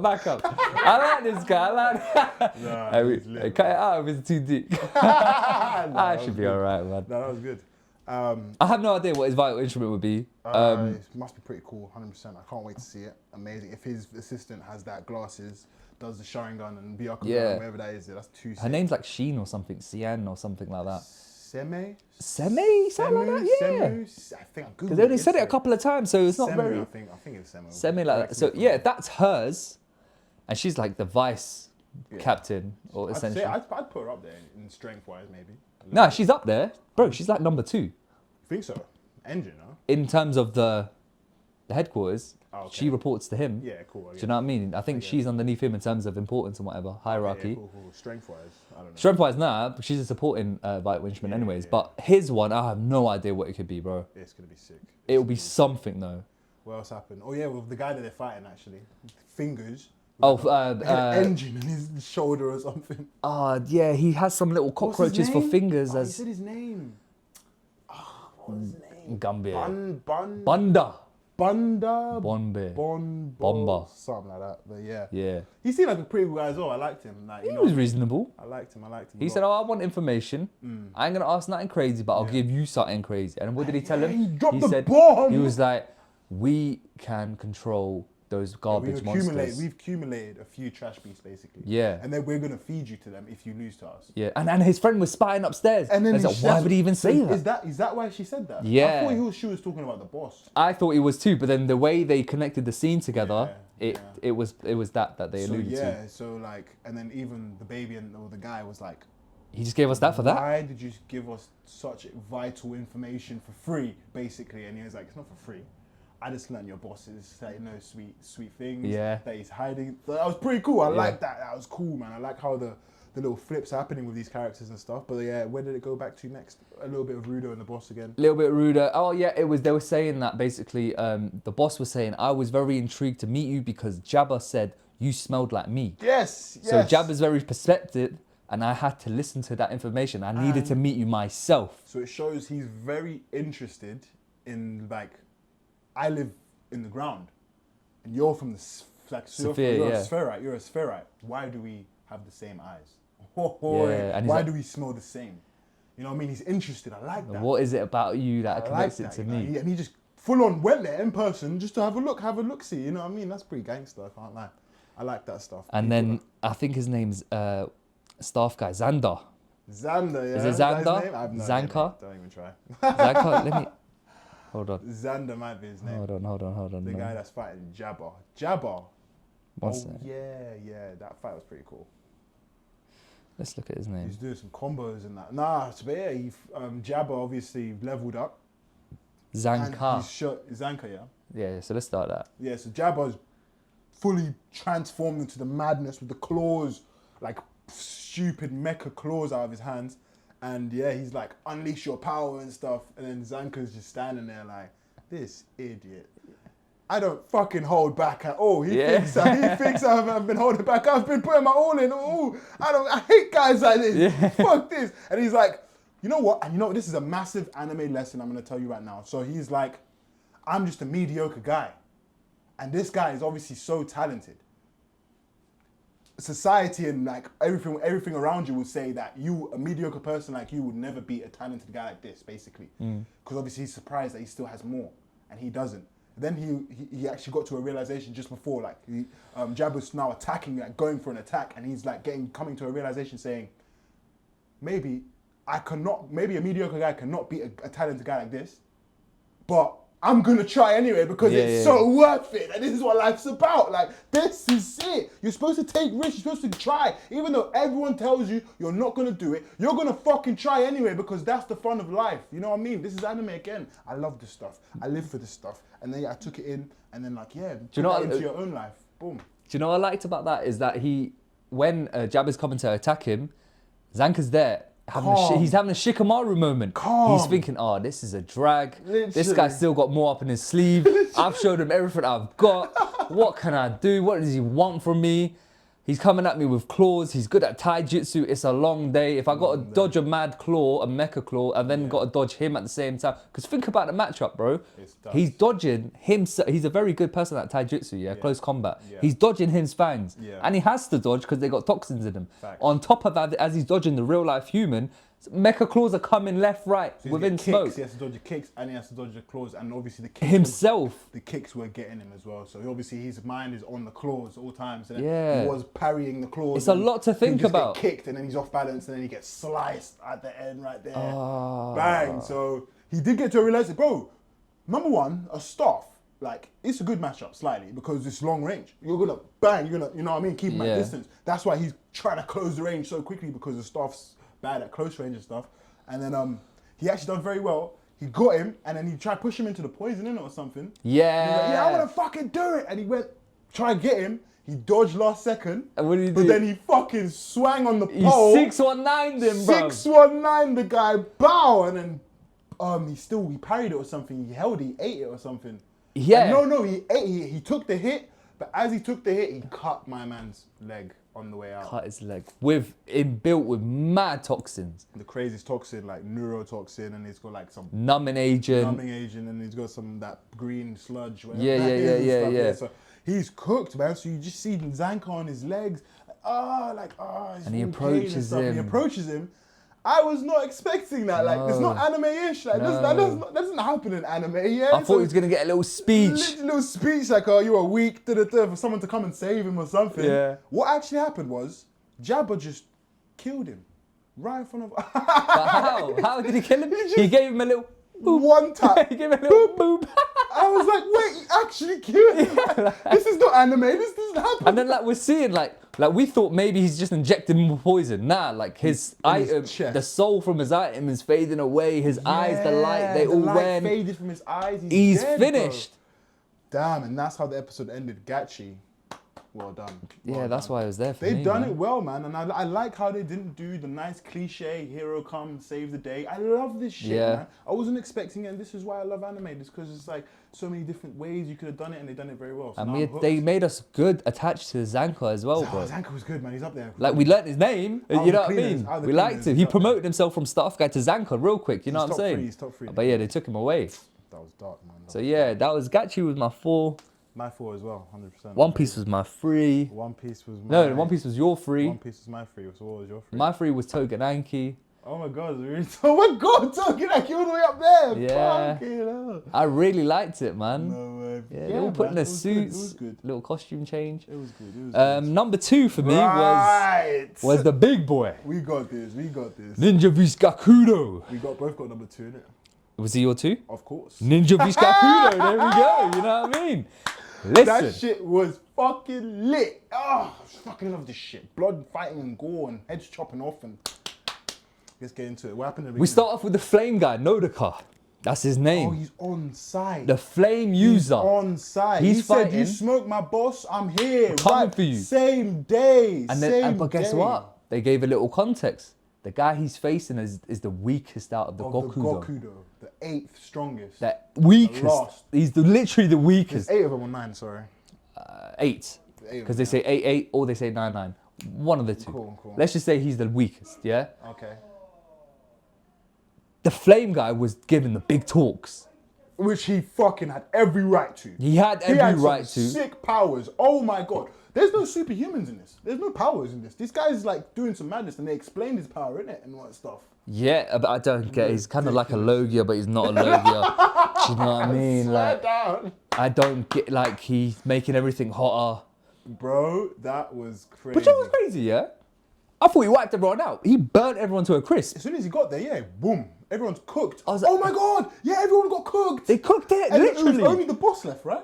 like this guy. I like that. Cut it out if it's too deep. I should be alright, man. No, that was good. I have no idea what his vital instrument would be. It must be pretty cool, 100%. I can't wait to see it. Amazing. If his assistant has that glasses, does the Sharingan and Byakugan, whatever that is, that's too sick. Her name's like Sheen or something, Cian or something like that. Seme? Something like that, yeah. I think because they only said it a couple of times, so it's not very... I think it's Seme. Seme like that. So yeah, that's hers. And she's like the vice captain, or essentially. I'd put her up there in strength-wise, maybe. No, she's up there. Bro, she's like number 2. I think so. Engine, huh? In terms of the headquarters, she reports to him. Yeah, cool. Do you know what I mean? I think she's underneath him in terms of importance and whatever, hierarchy. Yeah, cool. Strength-wise, I don't know. Strength-wise, nah, she's a supporting vital instrument anyways. But his one, I have no idea what it could be, bro. It's going to be sick. It'll be something, though. What else happened? Oh, yeah, with the guy that they're fighting, actually. Fingers. Engine in his shoulder or something. Yeah, he has some little cockroaches for fingers. He said his name. What was his name? Gambir. Bunda. Bomba. Something like that. But yeah. Yeah. He seemed like a pretty good guy as well. I liked him. Like, he was reasonable. I liked him. He said, I want information. I ain't going to ask nothing crazy, but I'll give you something crazy. And what did he tell him? He dropped the bomb. He was like, we can control those garbage monsters. We've accumulated a few trash beasts, basically. Yeah. And then we're going to feed you to them if you lose to us. Yeah. And his friend was spying upstairs. And then like, why would he even say that? Is that why she said that? Yeah. I thought she was talking about the boss. I thought he was too, but then the way they connected the scene together, it was that they alluded to. Yeah, so like, and then even the baby or the guy was like, he just gave us that for that? Why did you give us such vital information for free, basically? And he was like, it's not for free. I just learned your bosses that he knows sweet things. Yeah. That he's hiding. So that was pretty cool. I like that. That was cool, man. I like how the little flips happening with these characters and stuff. But yeah, where did it go back to next? A little bit of Rudo and the boss again. A little bit ruder. Oh yeah, it was. They were saying that basically. The boss was saying, "I was very intrigued to meet you because Jabba said you smelled like me." Yes. So Jabba's very perceptive, and I had to listen to that information. I needed to meet you myself. So it shows he's very interested in like, I live in the ground, and you're from the Sphere, you're yeah. a spherite. You're a spherite. Why do we have the same eyes? Yeah, and he's why like- do we smell the same? You know what I mean? He's interested. I like that. What is it about you that connects it to you know? me? And he just full on went there in person just to have a look see. You know what I mean? That's pretty gangster. I can't lie. I like that stuff. And then I think his name's staff guy Xander. Xander, yeah. Is it Is that his Xander? name? I have no Zanka? idea, mate. Don't even try. Xander, let me. Hold on. Xander might be his name. Hold on. The guy that's fighting Jabba. Jabba. One Oh sec. yeah. That fight was pretty cool. Let's look at his name. He's doing some combos and that. Nah, but yeah, Jabba obviously leveled up. And Zanka. he's shot Zanka, yeah. Yeah, so let's start that. Yeah, so Jabba's fully transformed into the madness with the claws, like stupid mecha claws out of his hands. And yeah, he's like, unleash your power and stuff. And then Zanka's just standing there like, this idiot. I don't fucking hold back at all. He thinks I've been holding back. I've been putting my all in. Oh, I hate guys like this. Yeah. Fuck this. And he's like, you know what? And you know what? This is a massive anime lesson I'm going to tell you right now. So he's like, I'm just a mediocre guy. And this guy is obviously so talented. Society and like everything around you would say that you, a mediocre person like you, would never beat a talented guy like this, basically. Because obviously he's surprised that he still has more, and he doesn't. Then he actually got to a realization just before, like Jabba's now attacking, like going for an attack, and he's like coming to a realization saying, maybe a mediocre guy cannot beat a talented guy like this, but I'm gonna try anyway because it's so worth it. And this is what life's about. Like, this is it. You're supposed to take risks. You're supposed to try. Even though everyone tells you you're not gonna do it, you're gonna fucking try anyway because that's the fun of life. You know what I mean? This is anime again. I love this stuff. I live for this stuff. And then I took it in and then like, yeah, put that into your own life. Boom. Do you know what I liked about that is that when Jabba's coming to attack him, Zanka's there. He's having a Shikamaru moment. Calm. He's thinking, oh, this is a drag. This Literally. guy's still got more up in his sleeve. I've showed him everything I've got. What can I do? What does he want from me? He's coming at me with claws. He's good at taijutsu. It's a long day. If I got to dodge a mad claw, a mecha claw, and then got to dodge him at the same time. Because think about the matchup, bro. He's dodging himself. He's a very good person at taijutsu, close combat. Yeah. He's dodging his fangs. Yeah. And he has to dodge because they got toxins in him. Facts. On top of that, as he's dodging the real life human, mecha claws are coming left, right, So within kicks, smoke. he has to dodge the kicks and he has to dodge the claws, and obviously the kicks Himself. the kicks were getting him as well. So obviously his mind is on the claws at all times. And Yeah. he was parrying the claws. It's a and lot to he'll think just about. Get kicked and then he's off balance and then he gets sliced at the end right there. Ah. Bang. So he did get to realize it, bro. Number one, a staff. Like, it's a good matchup slightly because it's long range. You're gonna bang. You're gonna, you know what I mean, keep him at distance. That's why he's trying to close the range so quickly because the staff's bad at close range and stuff. And then he actually done very well. He got him, and then he tried to push him into the poison in it or something. Yeah. He was like, yeah, I want to fucking do it. And he went, try to get him. He dodged last second. And what did he but do? then he fucking swang on the He pole. 619'd him, bro. 619 the guy, bow. And then he parried it or something. He held it, he ate it or something. Yeah. And no, he ate he took the hit, but as he took the hit, he cut my man's leg on the way out. Cut his leg. Built with mad toxins. The craziest toxin, like neurotoxin, and he's got like some Numbing agent. and he's got some that green sludge. whatever Yeah, that yeah, is and yeah, stuff, yeah. So he's cooked, man. So you just see Zanka on his legs, he's And he in pain approaches and stuff. And he him. approaches him. I was not expecting that. Like, it's not anime-ish. Like, that doesn't happen in anime. Yeah, I thought he was gonna get a little speech. little speech like, "Oh, you are weak," for someone to come and save him or something. Yeah. What actually happened was Jabba just killed him right in front of. But how? How did he kill him? He gave him a little boop. One tap. He gave him a little boop. I was like, wait, he actually killed him. This is not anime. This doesn't happen. And then like we're seeing like we thought maybe he's just injecting him with poison. Nah, like his item, chest. the soul from his item is fading away. His eyes, the light, they the all light went. faded from his eyes. He's dead, finished. bro. Damn, and that's how the episode ended. Gachi Well done. Yeah, Well that's done. why it was there for me. They've done man. it well, man, and I like how they didn't do the nice cliche hero come save the day. I love this shit, Yeah. man. I wasn't expecting it, and this is why I love anime. Just because it's like so many different ways you could have done it, and they've done it very well. So And now I'm hooked. they made us good attached to Zanka as well, bro. Zanka was good, man. He's up there. Like we learnt his name, Out of you the know what I cleaners, mean? out of the We liked cleaners, him. he's He up there. promoted himself from staff guy to Zanka real quick, you know He's what I'm top saying? three, he's top three. But yeah, they took him away. That was dark, man. So yeah, that was Gachi was my 4. My 4 as well, 100%. One Piece was my 3. One Piece was my... No, One Piece was your 3. One Piece was my 3. So what was your 3? My 3 was Tougen Anki. Oh my god, really? Oh my god, talking like you all the way up there. Yeah. Fucking hell. I really liked it, man. No way. Yeah, they all put in man, their it was good, suits, It was good. little costume change. It was good. It was good. Number 2 for me Right. was the big boy, We got this. We got this. Ninja vs Gakudo. We both got number 2 in it. Was he your 2? Of course. Ninja vs Gakudo. There we go. You know what I mean? Listen. That shit was fucking lit. Oh, I fucking love this shit. Blood fighting and gore and heads chopping off and... Let's get into it. What happened in the We beginning? start off with the flame guy, Nodaka. That's his Oh, name. he's on side. The flame user. On side. He's He said, fighting. "You smoke my boss, I'm here." Coming for you. Same day. And same then, but guess day. what? They gave a little context. The guy he's facing is the weakest out of the Of Gokudo. the Gokudo, the 8th strongest. The weakest. last. He's literally the There's weakest. 8 of them or 9. Sorry. 8. Eight of Because they them, say 8-8 or they say 9-9. One of the two. Cool. Let's just say he's the weakest, yeah? Okay. The flame guy was giving the big talks. Which he fucking had every right to. He had He every had right some to. sick powers. Oh my god. There's no superhumans in this. There's no powers in this. This guy's like doing some madness and they explained his power in it and all that stuff. Yeah, but I don't get it. He's kind of like a Logia, but he's not a Logia. Do you know what I mean? Swear Like, down. I don't get, like, he's making everything hotter. Bro, that was crazy. But you know what's crazy, yeah? I thought he wiped everyone out. He burnt everyone to a crisp. As soon as he got there, yeah, boom. Everyone's cooked. I was like- oh my god! Yeah, everyone got cooked. They cooked it, and it was literally. only the boss left, right?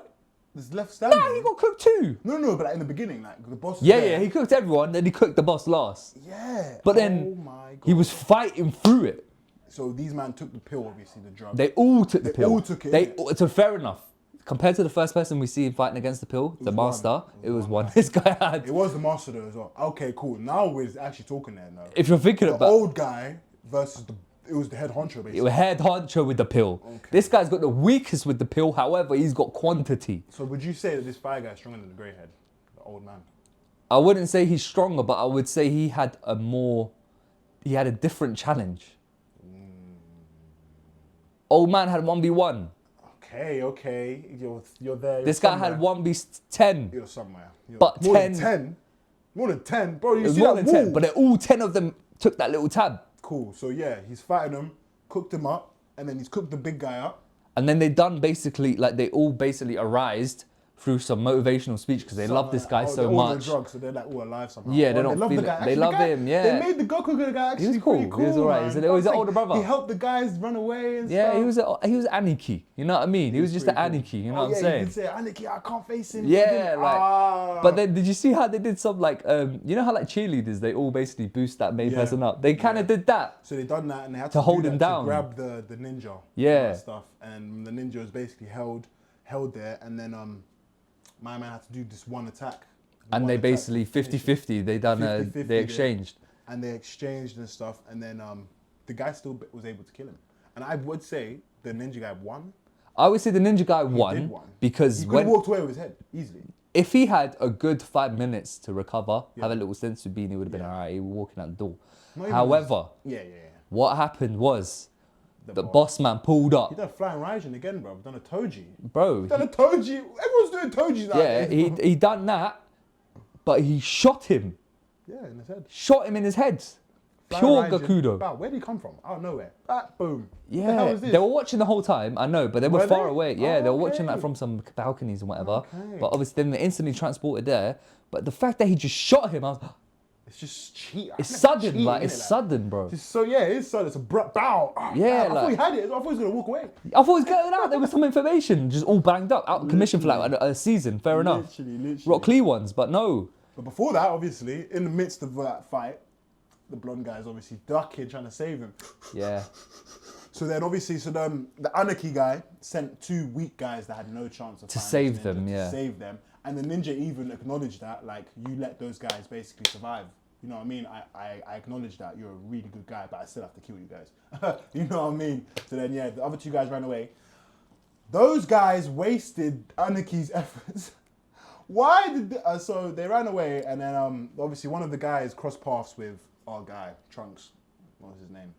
There's left standing. Nah, he got cooked too. No, but like in the beginning, like the boss. was Yeah, there. yeah, he cooked everyone, then he cooked the boss last. Yeah. But then oh my god. he was fighting through it. So these man took the pill, obviously the drug. They all took the They pill. all took it, They, innit? so fair enough. Compared to the first person we see him fighting against the pill, the was master, one. it was one. This guy had. It was the master though as well. Okay, cool. Now we're actually talking there now. If you're thinking The about old guy versus it was the head honcho basically. it, head honcho with the pill. Okay. This guy's got the weakest with the pill. However, he's got quantity. So would you say that this fire guy is stronger than the grey head, the old man? I wouldn't say he's stronger, but I would say he had a different challenge. Old man had 1v1. Okay. You're there. This guy had 1v10. You're somewhere. But more 10 than 10. More than 10, bro. You It was see more that than 10, wall? but all 10 of them took that little tab. Cool. So yeah, he's fighting him, cooked him up, and then he's cooked the big guy up. And then they done basically, like they all basically arised through some motivational speech because they love this guy so they're all on much. drugs, so they're like all alive somehow. Yeah, they Oh, don't love feel the it. guy. They Actually, love the guy, him, yeah. They made the Goku guy actually was cool. pretty He cool. was alright. Man. He's an older brother. He helped the guys run away and Yeah, stuff. he was Aniki. You know what I mean? He was just an pretty Aniki. You know Oh, what I'm yeah, saying? You did say Aniki, I can't face him. Yeah, like. Ah. But then, did you see how they did some like, you know how like cheerleaders, they all basically boost that main Yeah. person up. They kind of did that. So they done that and they had To to hold do him that down. to grab the ninja. Yeah. And stuff, and the ninja was basically held there, and then my man had to do this one attack. And One they attack basically finish it. 50-50. They done 50-50 they exchanged. And they exchanged and stuff, and then the guy still was able to kill him. And I would say the ninja guy won. I would say the ninja guy He won did won. because He could have when walked away with his head easily. if he had a good 5 minutes to recover, Yeah. have a little sense to being, he would have been Yeah. alright. He was walking out the door. Not even However, Yeah. what happened was the boss. boss man pulled He up, done flying Raijin again, bro. Done a Toji. bro. Done a Toji. Everyone's doing Tojis Yeah, nowadays. he done that, but he shot him. Yeah, in his head. Shot him in his head. Flying Pure Raijin. Gakudo. Wow, where did he come from? Out of nowhere. Boom. What the hell Yeah, is this? they were watching the whole time. I know, but they were Were far they? away. Yeah, Oh, they were watching okay. that from some balconies and whatever. Okay. But obviously, then they instantly transported there. But the fact that he just shot him, I was, It's just cheat. it's sudden, like it's sudden, bro. So yeah, it's sudden. It's a bow. Yeah, I thought he like- had it. I thought he was gonna walk away. I thought he was going out. There was some information, just all banged up, out of commission for like a season. Fair enough. Literally. Rock Lee ones, but no. But before that, obviously, in the midst of that fight, the blonde guy is obviously ducking, trying to save him. Yeah. So then obviously, the Anarchy guy sent 2 weak guys that had no chance of To finding save Ninja, them, yeah. To save them. And the ninja even acknowledged that, like, you let those guys basically survive. You know what I mean? I acknowledge that you're a really good guy, but I still have to kill you guys. You know what I mean? So then, yeah, the other 2 guys ran away. Those guys wasted Anarchy's efforts. Why did so they ran away, and then obviously one of the guys crossed paths with our guy, Trunks. What was his name?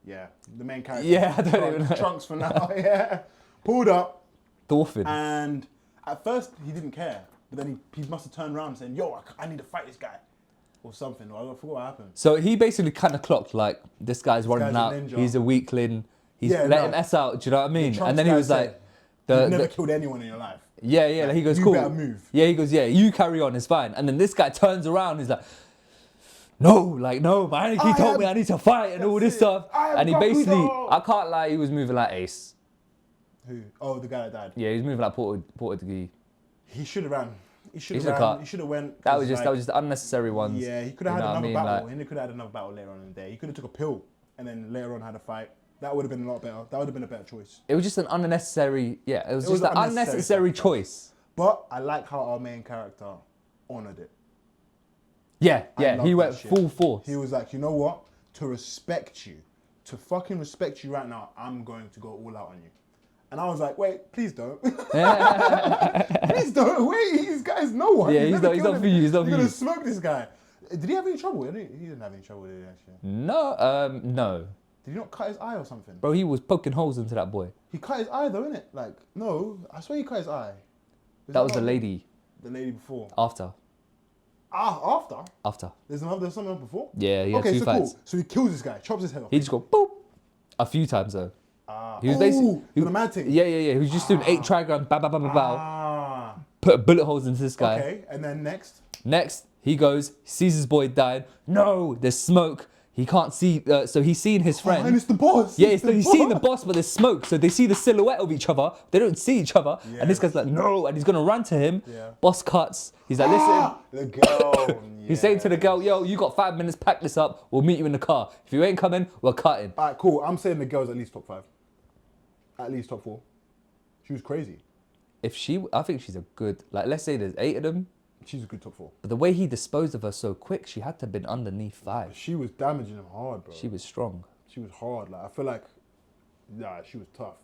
Yeah, the main character. Yeah, I don't even know. Trunks for now, yeah. Pulled up. Thorfinn. And at first he didn't care, but then he must have turned around saying, yo, I need to fight this guy. Or something, I forgot what happened. So he basically kind of clocked, like, this guy's running out, he's a weakling, let him S out, do you know what I mean? And then he was like... You've never killed anyone in your life. Yeah, yeah, like, he goes, you cool. better move. Yeah, he goes, yeah, you carry on, it's fine. And then this guy turns around, he's like, no, my anarchy told me I need to fight and all this stuff. And he basically, Gokudo. I can't lie, he was moving like Ace. Who? Oh, the guy that died. Yeah, he was moving like Porter de He should have ran. He should have should've ran. cut. He should have went. That was just unnecessary ones. Yeah, he could have had know what I another mean? battle. Like, He could have had another battle later on in the day. He could have took a pill and then later on had a fight. That would have been a lot better. That would have been a better choice. it was just an unnecessary, it was just an an unnecessary choice. But I like how our main character honoured it. Yeah, I love he that went shit. full force. He was like, you know what? To respect you, to fucking respect you right now, I'm going to go all out on you. And I was like, wait, please don't. Please don't. Wait, these guys know one. Yeah, You he's never not killed for him. you, he's not for You're you. gonna smoke this guy. Did he have any trouble? He didn't have any trouble, did he, actually? No, no. Did he not cut his eye or something? Bro, he was poking holes into that boy. He cut his eye though, innit? Like, no, I swear he cut his eye. That was the not lady the lady before. after. After? There's something else before? Yeah, he had Okay, two so fights. cool. So he kills this guy, chops his head off. He just go boop a few times though. He was the mad thing. Yeah. He was just doing 8 trigrams, bow, bow, bow, bow, bow. Ah. Put bullet holes into this guy. Okay, and then next. Next, he goes, sees his boy died. No, there's smoke. He can't see, so he's seen his friend. Oh, and it's the boss. Yeah, It's so the he's seeing the boss, but there's smoke. So they see the silhouette of each other. They don't see each other. And this guy's like, no, and he's gonna run to him. Yeah. Boss cuts. He's like, listen. The girl. He's saying to the girl, yo, you got 5 minutes, pack this up. We'll meet you in the car. If you ain't coming, we're cutting. Alright, cool. I'm saying the girl's at least top 5. At least top 4. She was crazy. I think she's a good, like, let's say there's 8 of them. She's a good top 4. But the way he disposed of her so quick, she had to have been underneath 5. She was damaging him hard, bro. She was strong. She was hard. Like, I feel like, she was tough.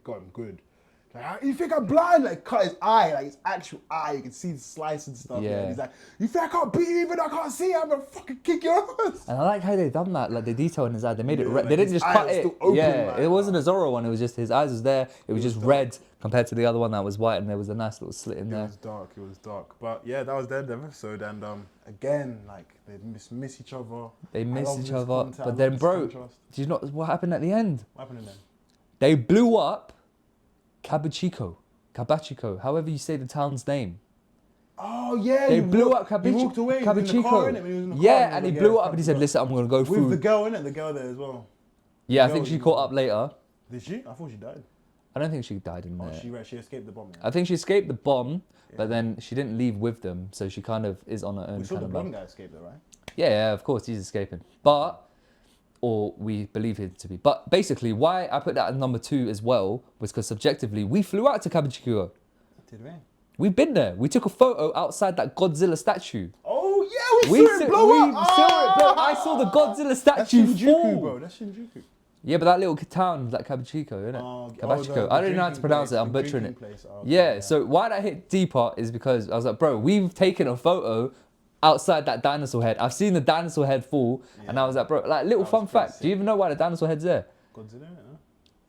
Got him good. Like, you think I'm blind? Like, cut his eye, like his actual eye. You can see the slice and stuff. Yeah. And he's like, you think I can't beat you even though I can't see? I'm gonna fucking kick your ass. And I like how they done that, like the detail in his eye. They made it red. like They didn't his just eye cut was it. still open, Yeah, like, it wasn't a Zorro one. It was just his eyes was there. It was just dark. red compared to the other one that was white, and there was a nice little slit in It there. was dark. But yeah, that was the end of the episode. And again, like, they miss each other. They I miss love each this other. contact, I But love then, this bro, contrast. do you know what happened at the end? What happened then? They blew up Kabachiko, however you say the town's name. Oh yeah, They blew up He walked away. He was in the car, innit? When he was in the car, Yeah, he and was he like, blew yeah, up and he said, listen, I'm going to go with through. the girl, innit? The girl there as well. Yeah, I the think girl she was- caught up later. Did she? I thought she died. I don't think she died in there. She escaped the bomb. Yeah. I think she escaped the bomb, but then she didn't leave with them, so she kind of is on her own. We saw kind the of blonde like, guy escape though, right? yeah, of course he's escaping, or we believe him to be. But basically, why I put that at number 2 as well was because subjectively we flew out to Kabachiko. Did we? We've been there. We took a photo outside that Godzilla statue. Oh yeah, we saw it blow we up. saw it, bro. I saw the Godzilla That's statue Shinjuku, fall. bro. That's Shinjuku. Yeah, but that little town is like Kabachiko, isn't it? Kabachiko. I don't know how to pronounce it. I'm butchering it. Yeah, so why that hit deeper is because I was like, bro, we've taken a photo outside that dinosaur head. I've seen the dinosaur head fall, and I was like, bro, like little That fun was pretty fact. Do you even know why the dinosaur head's there? Godzilla,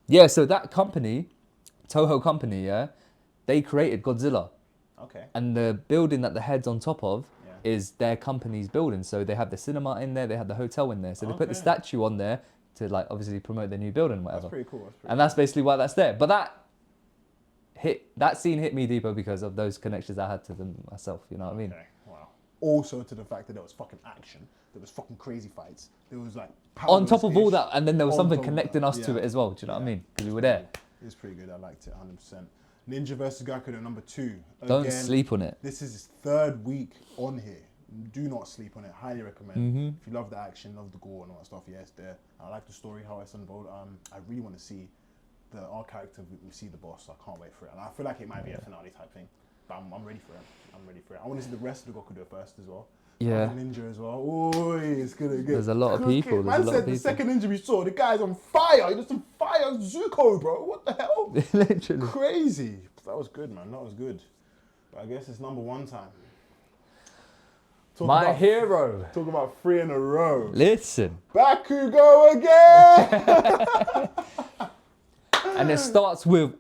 yeah. Yeah, so that company, Toho company, yeah, they created Godzilla. Okay. And the building that the head's on top of Yeah. is their company's building. So they have the cinema in there, they have the hotel in there. So they put the Okay. statue on there to like obviously promote their new building, whatever. That's pretty cool. And that's basically why that's there. But that scene hit me deeper because of those connections I had to them myself. You know what I mean? Okay. Wow. Also to the fact that there was fucking action, there was fucking crazy fights, there was like On top of all powers-ish. that, and then there was On something top of connecting that, us to yeah. it as well. Do you know what I Yeah. mean? Because we were there. It's pretty good. I liked it 100%. Ninja versus Gakudo number 2. Don't Again, sleep on it. This is his 3rd week on here. Do not sleep on it. Highly recommend. Mm-hmm. If you love the action, love the gore and all that stuff, yeah, it's there. I like the story, how it's unfolded. I really want to see our character. We see the boss. I can't wait for it. And I feel like it might be a finale type thing. But I'm ready for it. I'm ready for it. I want to see the rest of the Gokudo first as well. Yeah. Ninja as well. Oh, it's gonna get. There's a lot of people. Man said the second ninja we saw, the guy's on fire. He was on fire. Zuko, bro. What the hell? Literally. Crazy. That was good, man. That was good. But I guess it's number one time. My hero. Talk about 3 in a row. Listen. Bakugo again. And it starts with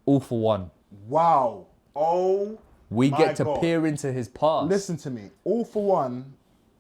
All for One. Wow. Oh. We my get to God. peer into his past. Listen to me. All for One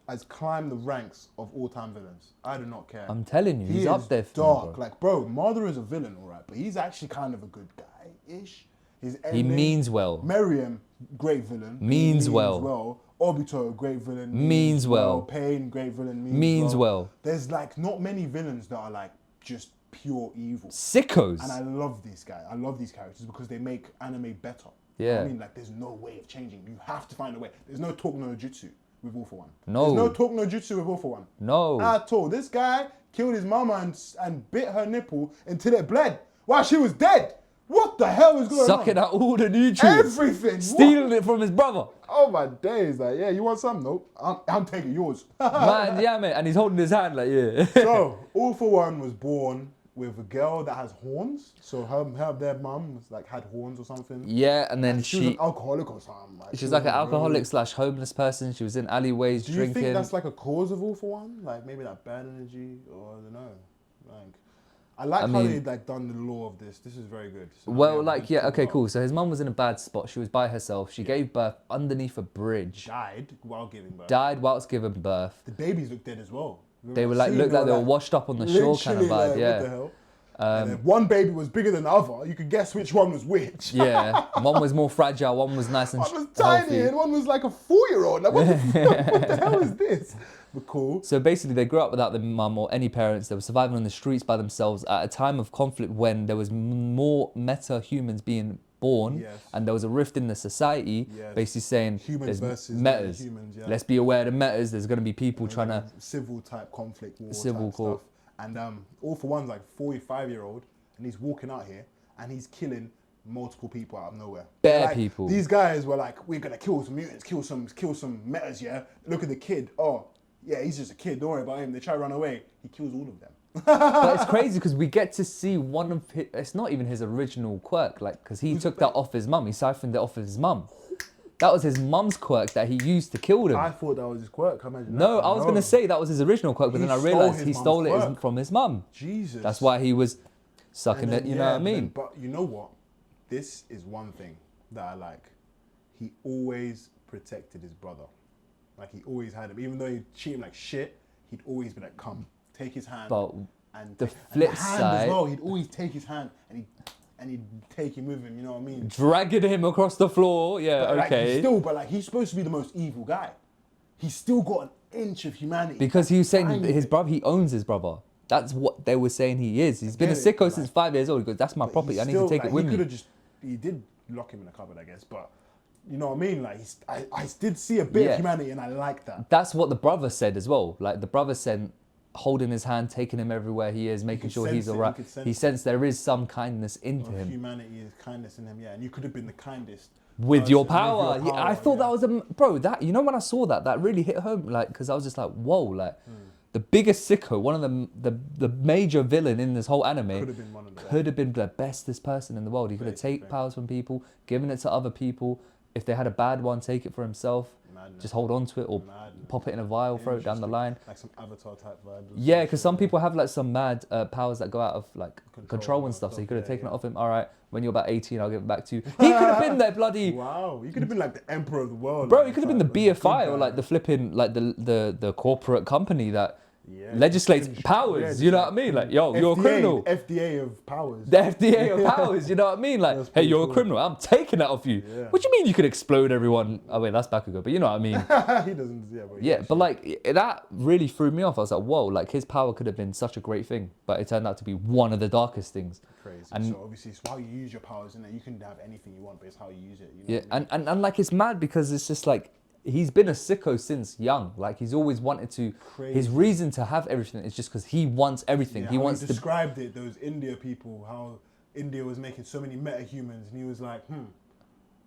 has climbed the ranks of all-time villains. I do not care. I'm telling you, he's He up is there. For dark. me, bro. Like, bro, Madara is a villain, all right, but he's actually kind of a good guy-ish. His He ending- means well. Miriam, great villain. Means well. Obito, great villain. Means well. Pain, great villain. Means well. There's like not many villains that are like just pure evil. Sickos. And I love these guys. I love these characters because they make anime better. Yeah. You know what I mean, like there's no way of changing. You have to find a way. There's no talk no jutsu with All for One. No. There's no talk no jutsu with All for One. No. At all. This guy killed his mama and bit her nipple until it bled while she was dead. What the hell is going on? Sucking out all the nutrients. Everything. Stealing it from his brother. Oh my days. Like, yeah, you want some? Nope. I'm taking yours. Man, yeah, mate. And he's holding his hand like, yeah. So, All for One was born with a girl that has horns. So their mum was like had horns or something. Yeah, and then She was an alcoholic or something. Like, she's like an was a alcoholic real- / homeless person. She was in alleyways Do you drinking. think that's like a cause of All for One? Like maybe that bad energy or I don't know. Like I like how they like done the law of this. This is very good. So, Well, yeah, like, good yeah, to okay, talk cool. So his mum was in a bad spot. She was by herself. She gave birth underneath a bridge. about. Died while giving birth. Died whilst giving birth. The babies looked dead as well. They were like, looked like they were washed up on the shore kind of literally, vibe, like, yeah. What the hell? And then one baby was bigger than the other. You could guess which one was which. Yeah, one was more fragile, one was nice and One was tiny healthy. and one was like a 4-year-old. Like, what the hell is this? But cool. So basically, they grew up without their mum or any parents. They were surviving on the streets by themselves at a time of conflict when there was more meta-humans being born, Yes. and there was a rift in the society, Yes. basically saying Humans there's versus metas. humans, yeah. Let's be aware of the metas. There's going to be people trying to... Civil type conflict, war Civil type court. stuff. And All for One's like 45-year-old and he's walking out here and he's killing multiple people out of nowhere. Bare Like, people. These guys were like, we're gonna kill some mutants, kill some metas, yeah. Look at the kid. Oh, yeah, he's just a kid. Don't worry about him. They try to run away. He kills all of them. But it's crazy because we get to see one of his... It's not even his original quirk, like, because he took that off his mum. He siphoned it off his mum. That was his mum's quirk that he used to kill them. I thought that was his quirk. Imagine No, that. I was going to say that was his original quirk, but He then I stole realised his he mum's stole it quirk. from his mum. Jesus. That's why he was sucking And it, then, you know yeah, what I mean? But you know what? This is one thing that I like. He always protected his brother. Like he always had him. Even though he'd treat him like shit, he'd always be like, come, take his hand. But and the and flip hand as side- well, he'd always take his hand and he'd take him with him, you know what I mean? Dragging him across the floor, yeah, But, like, okay. he's supposed to be the most evil guy. He's still got an inch of humanity. Because he was saying Tiny his bit. brother, he owns his brother. That's what they were saying he is. He's been a get it, sicko but since like- 5 years old. He goes, that's my But property, he's I need to still, take like, it with he me. could have he did lock him in a cupboard, I guess, but you know what I mean? Like, I did see a bit Yeah. of humanity and I like that. That's what the brother said as well. Like the brother said, holding his hand, taking him everywhere he is, making could sure sense he's it, all you right. could sense He it. sensed there is some kindness into Of him. humanity is kindness in him, yeah. And you could have been the kindest. With your person, power. Yeah, I thought that was bro, that, you know, when I saw that, that really hit home, like, because I was just like, whoa, like, the biggest sicko, one of the major villain in this whole anime, Could have been one of them. could have been the bestest person in the world. He could have Basically. taken powers from people, given it to other people. If they had a bad one, take it for himself. Madness. Just hold on to it or Madness. pop it in a vial, throw it down the Interesting. line. Like some Avatar type vibes. or Yeah, some because shit, some people have like some mad powers that go out of like control and stuff. So he could have yeah, taken yeah. it off him. All right, when you're about 18, I'll give it back to you. He could have been there, bloody. Wow, you could have been like the emperor of the world. Bro, like, he could have been the good BFI or guy. like the flipping, like the corporate company that Yeah, legislates just- powers. yeah, You know just what I mean? Like, yo, you're a FDA, criminal. FDA of powers. The FDA of powers. You know what I mean? Like, That's hey, pretty you're a cool. criminal. I'm taking that off you. Yeah. What do you mean you could explode everyone? Oh wait, that's Bakugo. But you know what I mean? He doesn't. Yeah, but Yeah, but like that really threw me off. I was like, whoa, like his power could have been such a great thing, but it turned out to be one of the darkest things. crazy. and- So obviously, it's how you use your powers, and you can have anything you want, but it's how you use it. You know Yeah, what I mean? and like it's mad because it's just like he's been a sicko since young. Like he's always wanted to. Crazy. His reason to have everything is just because he wants everything. Yeah, he how wants he to. described it, those India people, how India was making so many metahumans, and he was like,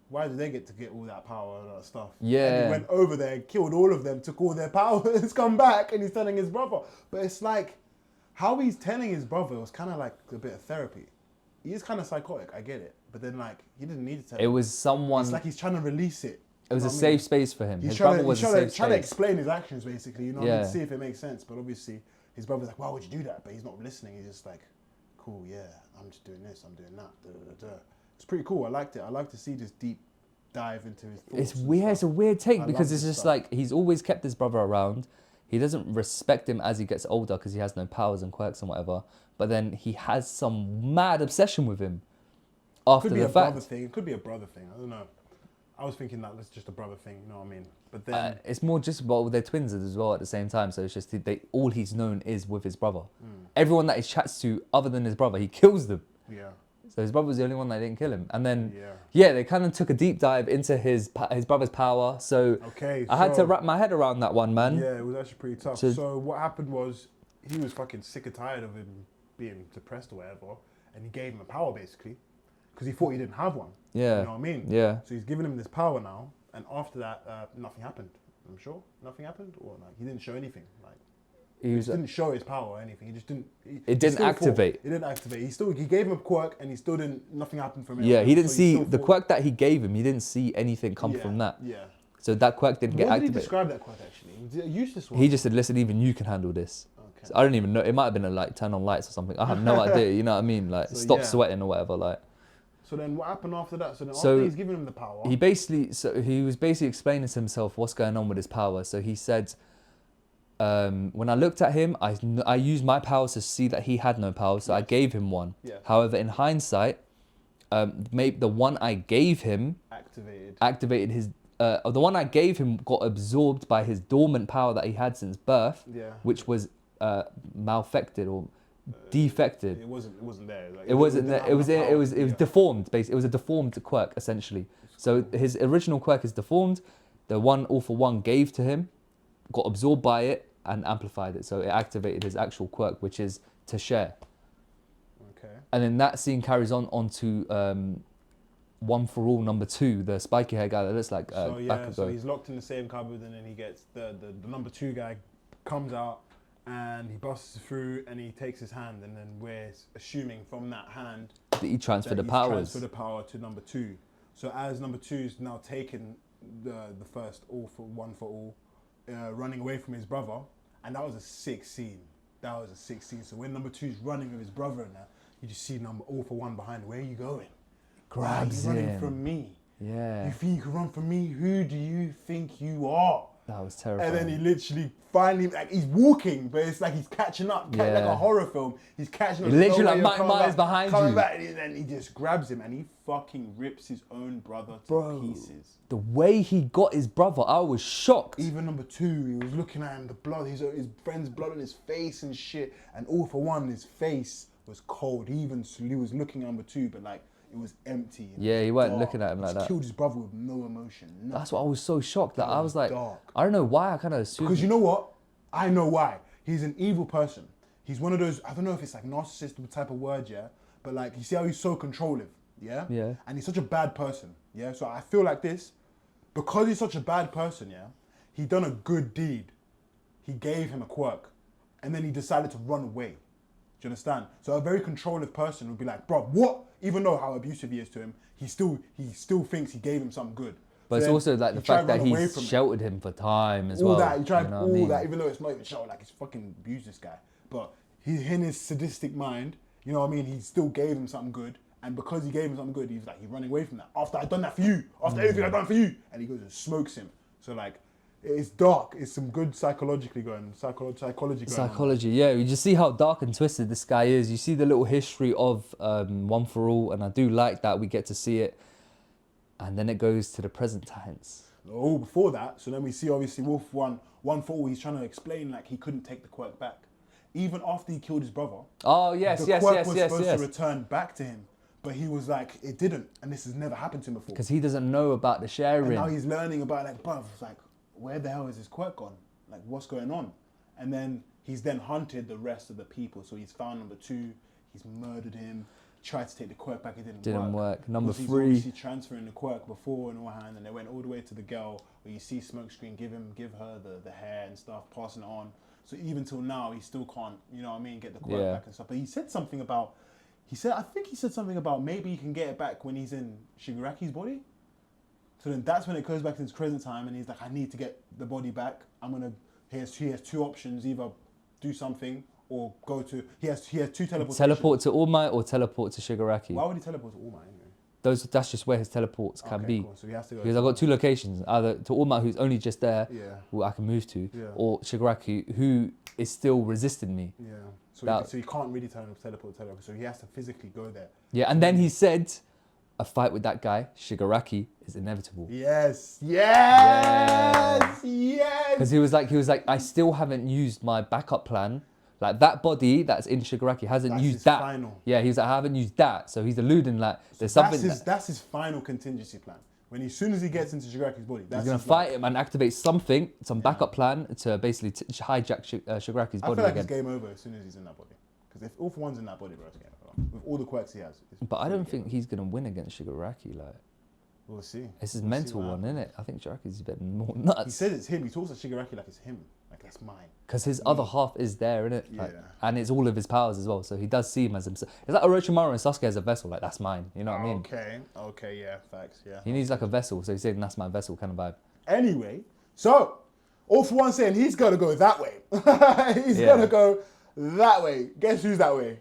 why did they get to get all that power and all that stuff? Yeah. And he went over there, killed all of them, took all their powers, come back, and he's telling his brother. But it's like, how he's telling his brother was kind of like a bit of therapy. He is kind of psychotic, I get it. But then like, he didn't need to tell It was someone. It's like he's trying to release it. It was You a know what I mean? safe space for him. He's His trying brother to, was he's a trying to, safe trying to space. explain his actions, basically. You know what I Yeah. mean? See if it makes sense. But obviously, his brother's like, why would you do that? But he's not listening. He's just like, cool, yeah, I'm just doing this, I'm doing that. Da, da, da. It's pretty cool. I liked it. I like to see this deep dive into his thoughts. It's and weird. stuff. It's a weird take I because love it's this just stuff. like he's always kept his brother around. He doesn't respect him as he gets older because he has no powers and quirks and whatever. But then he has some mad obsession with him after Could be the a brother fact. thing. It could be a brother thing. I don't know. I was thinking that that's just a brother thing. You know what I mean? But then It's more just well, they're twins as well at the same time. So it's just all he's known is with his brother. Everyone that he chats to other than his brother, he kills them. yeah, So his brother was the only one that didn't kill him. And then yeah. they kind of took a deep dive into his brother's power. So Okay. I had to wrap my head around that one, man. Yeah, it was actually pretty tough. So- So what happened was he was fucking sick and tired of him being depressed or whatever, and he gave him a power basically, because he thought he didn't have one. Yeah. You know what I mean? Yeah. So he's giving him this power now, and after that, nothing happened. I'm sure nothing happened, or like he didn't show anything. Like He was. didn't show his power or anything. He just didn't. It didn't activate. It didn't activate. He gave him a quirk, and he still didn't. Nothing happened from it. Yeah, he didn't So see still the thought- quirk that he gave him. He didn't see anything come Yeah, from that. Yeah. So that quirk didn't get What did he activated. describe that quirk actually? Was it a useless one? He just said, "Listen, even you can handle this." Okay. So I don't even know. It might have been a like turn on lights or something. I have no idea. You know what I mean? Like So, stop yeah. sweating or whatever. Like So then what happened after that? So then So after he's giving him the power. he was basically explaining to himself what's going on with his power. So he said, when I looked at him, I used my powers to see that he had no power, so I gave him one. Yeah. However, in hindsight, maybe the one I gave him activated his. The one I gave him got absorbed by his dormant power that he had since birth, Yeah. which was malfected or defected. It wasn't there. Like, It wasn't there. It was yeah. deformed. Basically, it was a deformed quirk essentially. So his original quirk is deformed. The one All for One gave to him, got absorbed by it and amplified it. So it activated his actual quirk, which is to share. Okay. And then that scene carries on onto One for All number 2, the spiky hair guy that looks like So yeah, Bakugo. so he's locked in the same cupboard, and then he gets the number 2 guy comes out, and he busts through, and he takes his hand, and then we're assuming from that hand That he transferred the he's powers. transferred the power to number 2. So as number 2's now taken the first All for All, running away from his brother, and that was a sick scene. So when number 2's running with his brother and that, you just see number All for One behind. Where are you going? Grabs Why are you him. running from me? Yeah, You think you can run from me? Who do you think you are? that was terrifying. And then he literally finally, like, he's walking, but it's like he's catching up, like Yeah. a horror film. He's catching up. Literally There's no like way Mike you're coming Myers back, behind coming you. back, and then he just grabs him and he fucking rips his own brother to Bro. pieces. The way he got his brother, I was shocked. Even number 2, he was looking at him, the blood, his friend's blood on his face and shit. And All for One, his face was cold. He was looking at number 2, but like, it was empty. and Yeah, it was he weren't dark. looking at him He like just that. killed his brother with no emotion. That's what I was so shocked. That That I was was like, dark. I don't know why. I kind of assumed. Because you know what? I know why. He's an evil person. He's one of those, I don't know if it's like narcissist type of word, yeah? But like, you see how he's so controlling, yeah? Yeah. And he's such a bad person, yeah? So I feel like this, because he's such a bad person, yeah? He done a good deed. He gave him a quirk. And then he decided to run away. Do you understand? So a very controlling person would be like, bro, what? Even though how abusive he is to him, he still thinks he gave him something good. But So it's then also like he the tried fact to that run away he's from it. sheltered him for time as All well. that, he tried you know all what I mean? that, even though it's not even show, like he's fucking abused this guy. But he's in his sadistic mind, you know what I mean? He still gave him something good. And because he gave him something good, he's running away from that. After I've done that for you, after everything I've done for you. And he goes and smokes him. So like, it's dark. It's some good psychology going on. Psychology, yeah. You just see how dark and twisted this guy is. You see the little history of One for All, and I do like that we get to see it. And then it goes to the present tense. Oh, before that, so then we see obviously Wolf One for All, he's trying to explain like he couldn't take the quirk back. Even after he killed his brother, Oh yes, the yes, quirk yes, was yes, supposed yes. to return back to him. But he was like, it didn't, and this has never happened to him before. Because he doesn't know about the sharing. And now he's learning about like, bruv, it's like, where the hell is his quirk gone? Like, what's going on? And then he's then hunted the rest of the people. So he's found number 2, he's murdered him, tried to take the quirk back, it didn't work. Number because 3. He's obviously transferring the quirk before in one hand, and they went all the way to the girl where you see Smokescreen give her the hair and stuff, passing it on. So even till now, he still can't, you know what I mean, get the quirk back and stuff. But he said something about, I think he said something about maybe he can get it back when he's in Shigaraki's body. So then that's when it goes back to his present time, and he's like, I need to get the body back. He has 2 options, either do something or go to, he has 2 teleportations. Teleport to All Might or teleport to Shigaraki. Why would he teleport to All Might anyway? That's just where his teleports can be. Cool. So he has to go. Because I've got 2 locations, either to All Might, who's only just there, who I can move to, or Shigaraki, who is still resisting me. Yeah. So he can't really teleport. So he has to physically go there. Yeah, and then he said, a fight with that guy, Shigaraki, is inevitable. Yes. Because he was like, I still haven't used my backup plan. Like that body that's in Shigaraki hasn't used that. Final. Yeah, he was like, I haven't used that. So he's alluding like there's something. That's his final contingency plan. As soon as he gets into Shigaraki's body, he's gonna fight him and activate some backup plan to basically hijack Shigaraki's body I feel like again. it's game over as soon as he's in that body. Because if All For One's in that body, bro, it's game over. With all the quirks he has. But I don't think he's gonna win against Shigaraki. Like, we'll see. It's his mental one, isn't it? I think Shigaraki's a bit more nuts. He says it's him. He talks to Shigaraki like it's him. Like that's mine. Because his other half is there, innit? Like, and it's all of his powers as well. So he does see him as himself. It's like Orochimaru and Sasuke as a vessel. Like, that's mine. You know what I mean? Okay, yeah, facts, yeah. He needs like a vessel. So he's saying that's my vessel kind of vibe. Anyway, so, All For One saying he's going to go that way. He's going to go that way. Guess who's that way?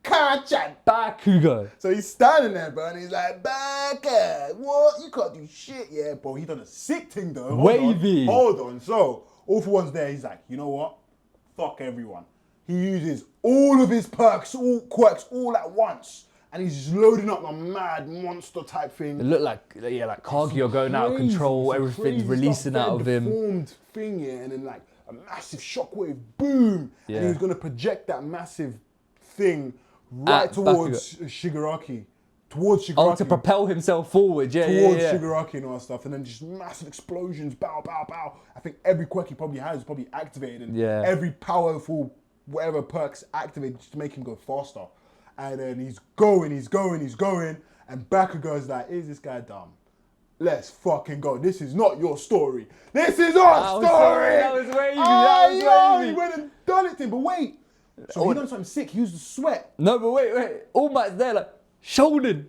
Kachan. Bakugo. So he's standing there, bro, and he's like, Baka, what? You can't do shit, yeah, bro. He done a sick thing, though. Wavy. Hold on. So, All For One's there. He's like, you know what? Fuck everyone. He uses all of his perks, all quirks, all at once. And he's just loading up a mad monster type thing. It looked like Kaguya going out of control. Everything's releasing out of him. Deformed thing, yeah, and then like a massive shockwave, boom. Yeah. And he was going to project that massive thing right towards Shigaraki. Towards Shigaraki. Oh, to propel himself forward, towards Shigaraki and all that stuff, and then just massive explosions, bow, bow, bow. I think every quirk he probably has is probably activated, and every powerful whatever perks activated just to make him go faster. And then he's going, and Bakugo's like, is this guy dumb? Let's fucking go. This is not your story. This is our story. That was wavy. He went and done it to him, but wait. So he done something sick. He used the sweat. No, but wait. All Might's there like, Shonen,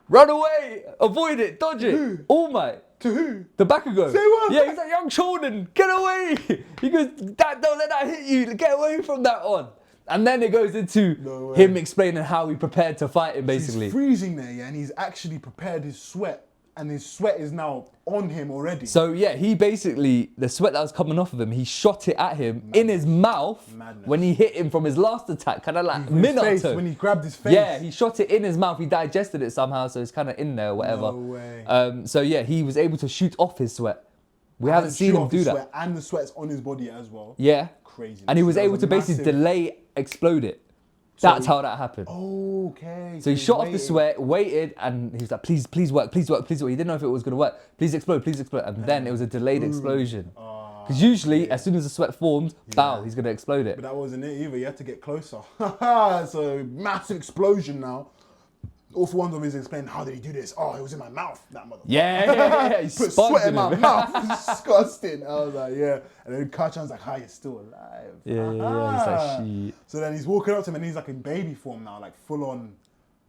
run away, avoid it, dodge it. Who? All Might. To who? The Bakugo. Say what? Yeah, he's like, young Shonen, get away. He goes, Dad, don't let that hit you. Get away from that one. And then it goes into him explaining how he prepared to fight him, basically. He's freezing there, yeah, and he's actually prepared his sweat. And his sweat is now on him already. So yeah, he basically, the sweat that was coming off of him, he shot it at him in his mouth when he hit him from his last attack, kind of like Minato. When he grabbed his face. Yeah, he shot it in his mouth, he digested it somehow, so it's kind of in there or whatever. No way. So yeah, he was able to shoot off his sweat. We haven't seen him do that. And the sweat's on his body as well. Yeah. Crazy. And he was able to basically delay, explode it. That's how that happened. Okay. So he shot off the sweat, waited, and he was like, please work. He didn't know if it was going to work. Please explode. And then it was a delayed explosion. Because usually, as soon as the sweat forms, bow, he's going to explode it. But that wasn't it either. You had to get closer. So massive explosion now. All For One's always explaining, how did he do this? Oh, it was in my mouth, that motherfucker. Yeah. He put sweat in my mouth. Disgusting. I was like, yeah. And then Kachan's like, you're still alive. Yeah. He's like, shit. So then he's walking up to him and he's like in baby form now, like full on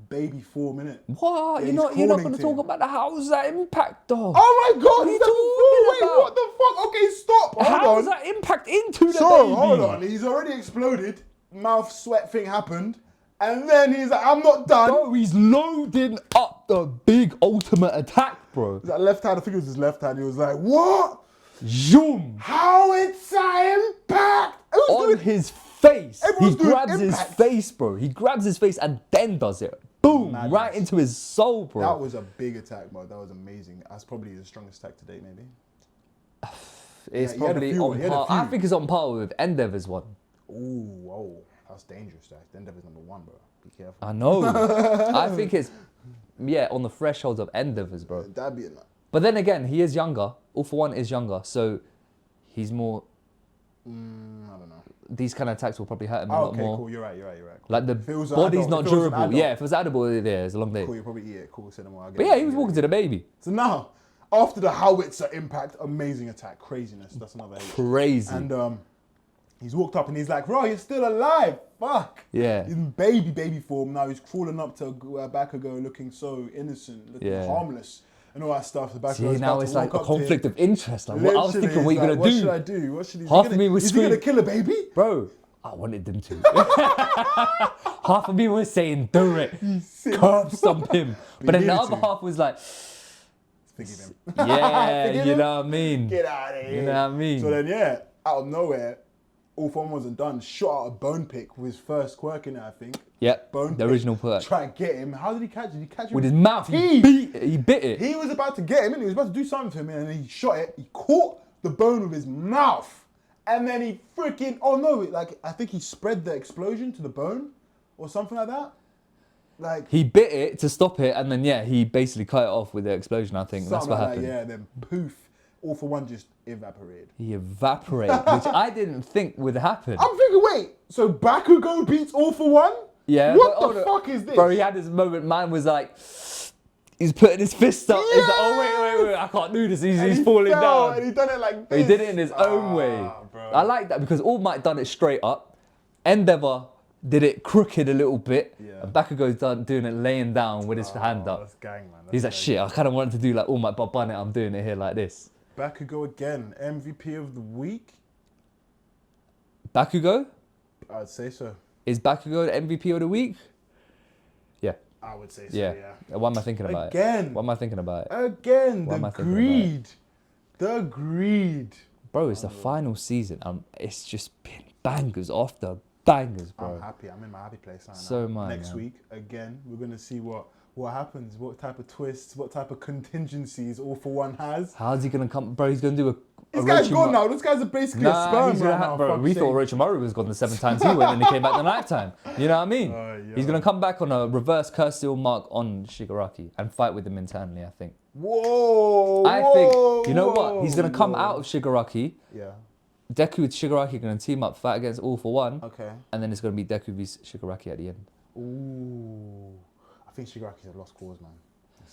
baby form, innit? What? Yeah, you're not going to talk about the how's that impact, dog? Oh my God, What he's are you talking wait, about? what the fuck? Okay, stop. Hold on. How does that impact into the So, baby? hold on. He's already exploded. Mouth sweat thing happened. And then he's like, I'm not done. Bro, he's loading up the big ultimate attack, bro. That left hand, I think it was his left hand. He was like, what? Zoom. How it's an impact? On his face. He Everyone's doing grabs his impact. face, bro. He grabs his face and then does it. Boom. Madness. Right into his soul, bro. That was a big attack, bro. That was amazing. That's probably the strongest attack to date, maybe. It's he had a probably few, on he had a par. I few. think it's on par with Endeavor's one. Ooh, whoa. That's dangerous, though. Endeavor's number 1, bro. Be careful. I know. I think it's, on the threshold of Endeavors, bro. That'd be enough. But then again, he is younger. All for One is younger, so he's more. I don't know. These kind of attacks will probably hurt him a lot more. Cool. You're right. Cool. Like the If it was an body's adult- not if it was an durable. adult- Yeah, if it was edible, yeah, it's a long day. Cool, you probably eat it. Cool, cinema. But yeah, he was walking to the baby. So now, after the howitzer impact, amazing attack, craziness. That's another H. Crazy. And he's walked up and he's like, bro, you're still alive. Fuck. Yeah. He's in baby form now. He's crawling up to Bakugo looking so innocent, looking harmless, and all that stuff. The See, Bakugo's now about it's to like walk a up to him. conflict of interest. Like, what I was Literally, thinking, what he's are you like, gonna do? What should I do? What should he? Half of me was is he gonna kill a baby? Bro, I wanted them to. Half of me was saying, do it. Curb stomp him. But then the needed other to. half was like, Forgive him. yeah, Forgive you him? know what I mean? Get out of here. You know what I mean? So then, yeah, out of nowhere, all fun wasn't done. Shot out a bone pick with his first quirk in it, I think. Yep, Bone the pick. original perk. Try to get him. How did he catch it? Did he catch him With his mouth, teeth? he bit it. He was about to get him, and he was about to do something to him, and then he shot it. He caught the bone with his mouth, and then he freaking I think he spread the explosion to the bone, or something like that. Like He bit it to stop it, and then he basically cut it off with the explosion. I think that's something what like happened. that, yeah. Then poof, all for one just evaporated. He evaporated, which I didn't think would happen. I'm thinking, wait, so Bakugo beats all for one? Yeah. What but- the fuck is this? Bro, he had this moment. Man was like, he's putting his fist up. He's like, oh wait, I can't do this. And He's he falling fell, down. and he done it like But this. he did it in his own way. Bro. I like that because All Might done it straight up. Endeavor did it crooked a little bit. Yeah. And Bakugo's doing it laying down with his hand up. That's gang, man. He's like, shit, I kind of wanted to do like All Might, but bun it. I'm doing it here like this. Bakugo again, MVP of the week? Bakugo? I'd say so. Is Bakugo the MVP of the week? Yeah. I would say so, Yeah. yeah. Why am I thinking about it? Again. What am I thinking about it? Again, Why am the I thinking about greed. The greed. Bro, it's the final season. It's just been bangers after bangers, bro. I'm happy. I'm in my happy place right So now. am I, Next man. week, again, we're going to see what happens, what type of twists, what type of contingencies All for One has. How's he gonna come, bro? He's gonna do a. This guy's gone now. This guy's basically a sperm he's right gonna now. bro. fuck's We sake. thought Orochimaru was gone the 7 times he went, and he came back the 9th time. You know what I mean? Yeah. He's gonna come back on a reverse curse seal mark on Shigaraki and fight with him internally. I think. Whoa. I think. You know what? He's gonna come out of Shigaraki. Yeah. Deku with Shigaraki are gonna team up, fight against All for One, Okay. and then it's gonna be Deku vs Shigaraki at the end. Ooh. I think Shigaraki's a lost cause, man.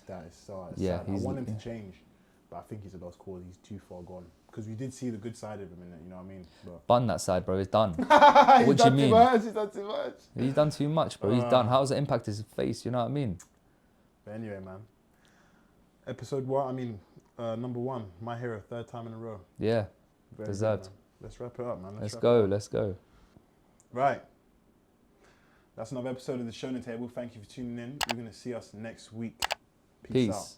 That is so Yeah, sad. I he's- want him to change, but I think he's a lost cause. He's too far gone. Because we did see the good side of him in it, you know what I mean? But Bun that side, bro. It's done. he's What do you done mean? too much. He's done too much. He's done too much, bro. He's done. How's it impact his face? You know what I mean? But anyway, man. Episode 1, number 1, My Hero, 3rd time in a row. Yeah. Very good, Deserved. man. Let's wrap it up, man. Let's wrap go. it up. Let's go. Right. That's another episode of the Shonen Table. Thank you for tuning in. You're going to see us next week. Peace out. Peace.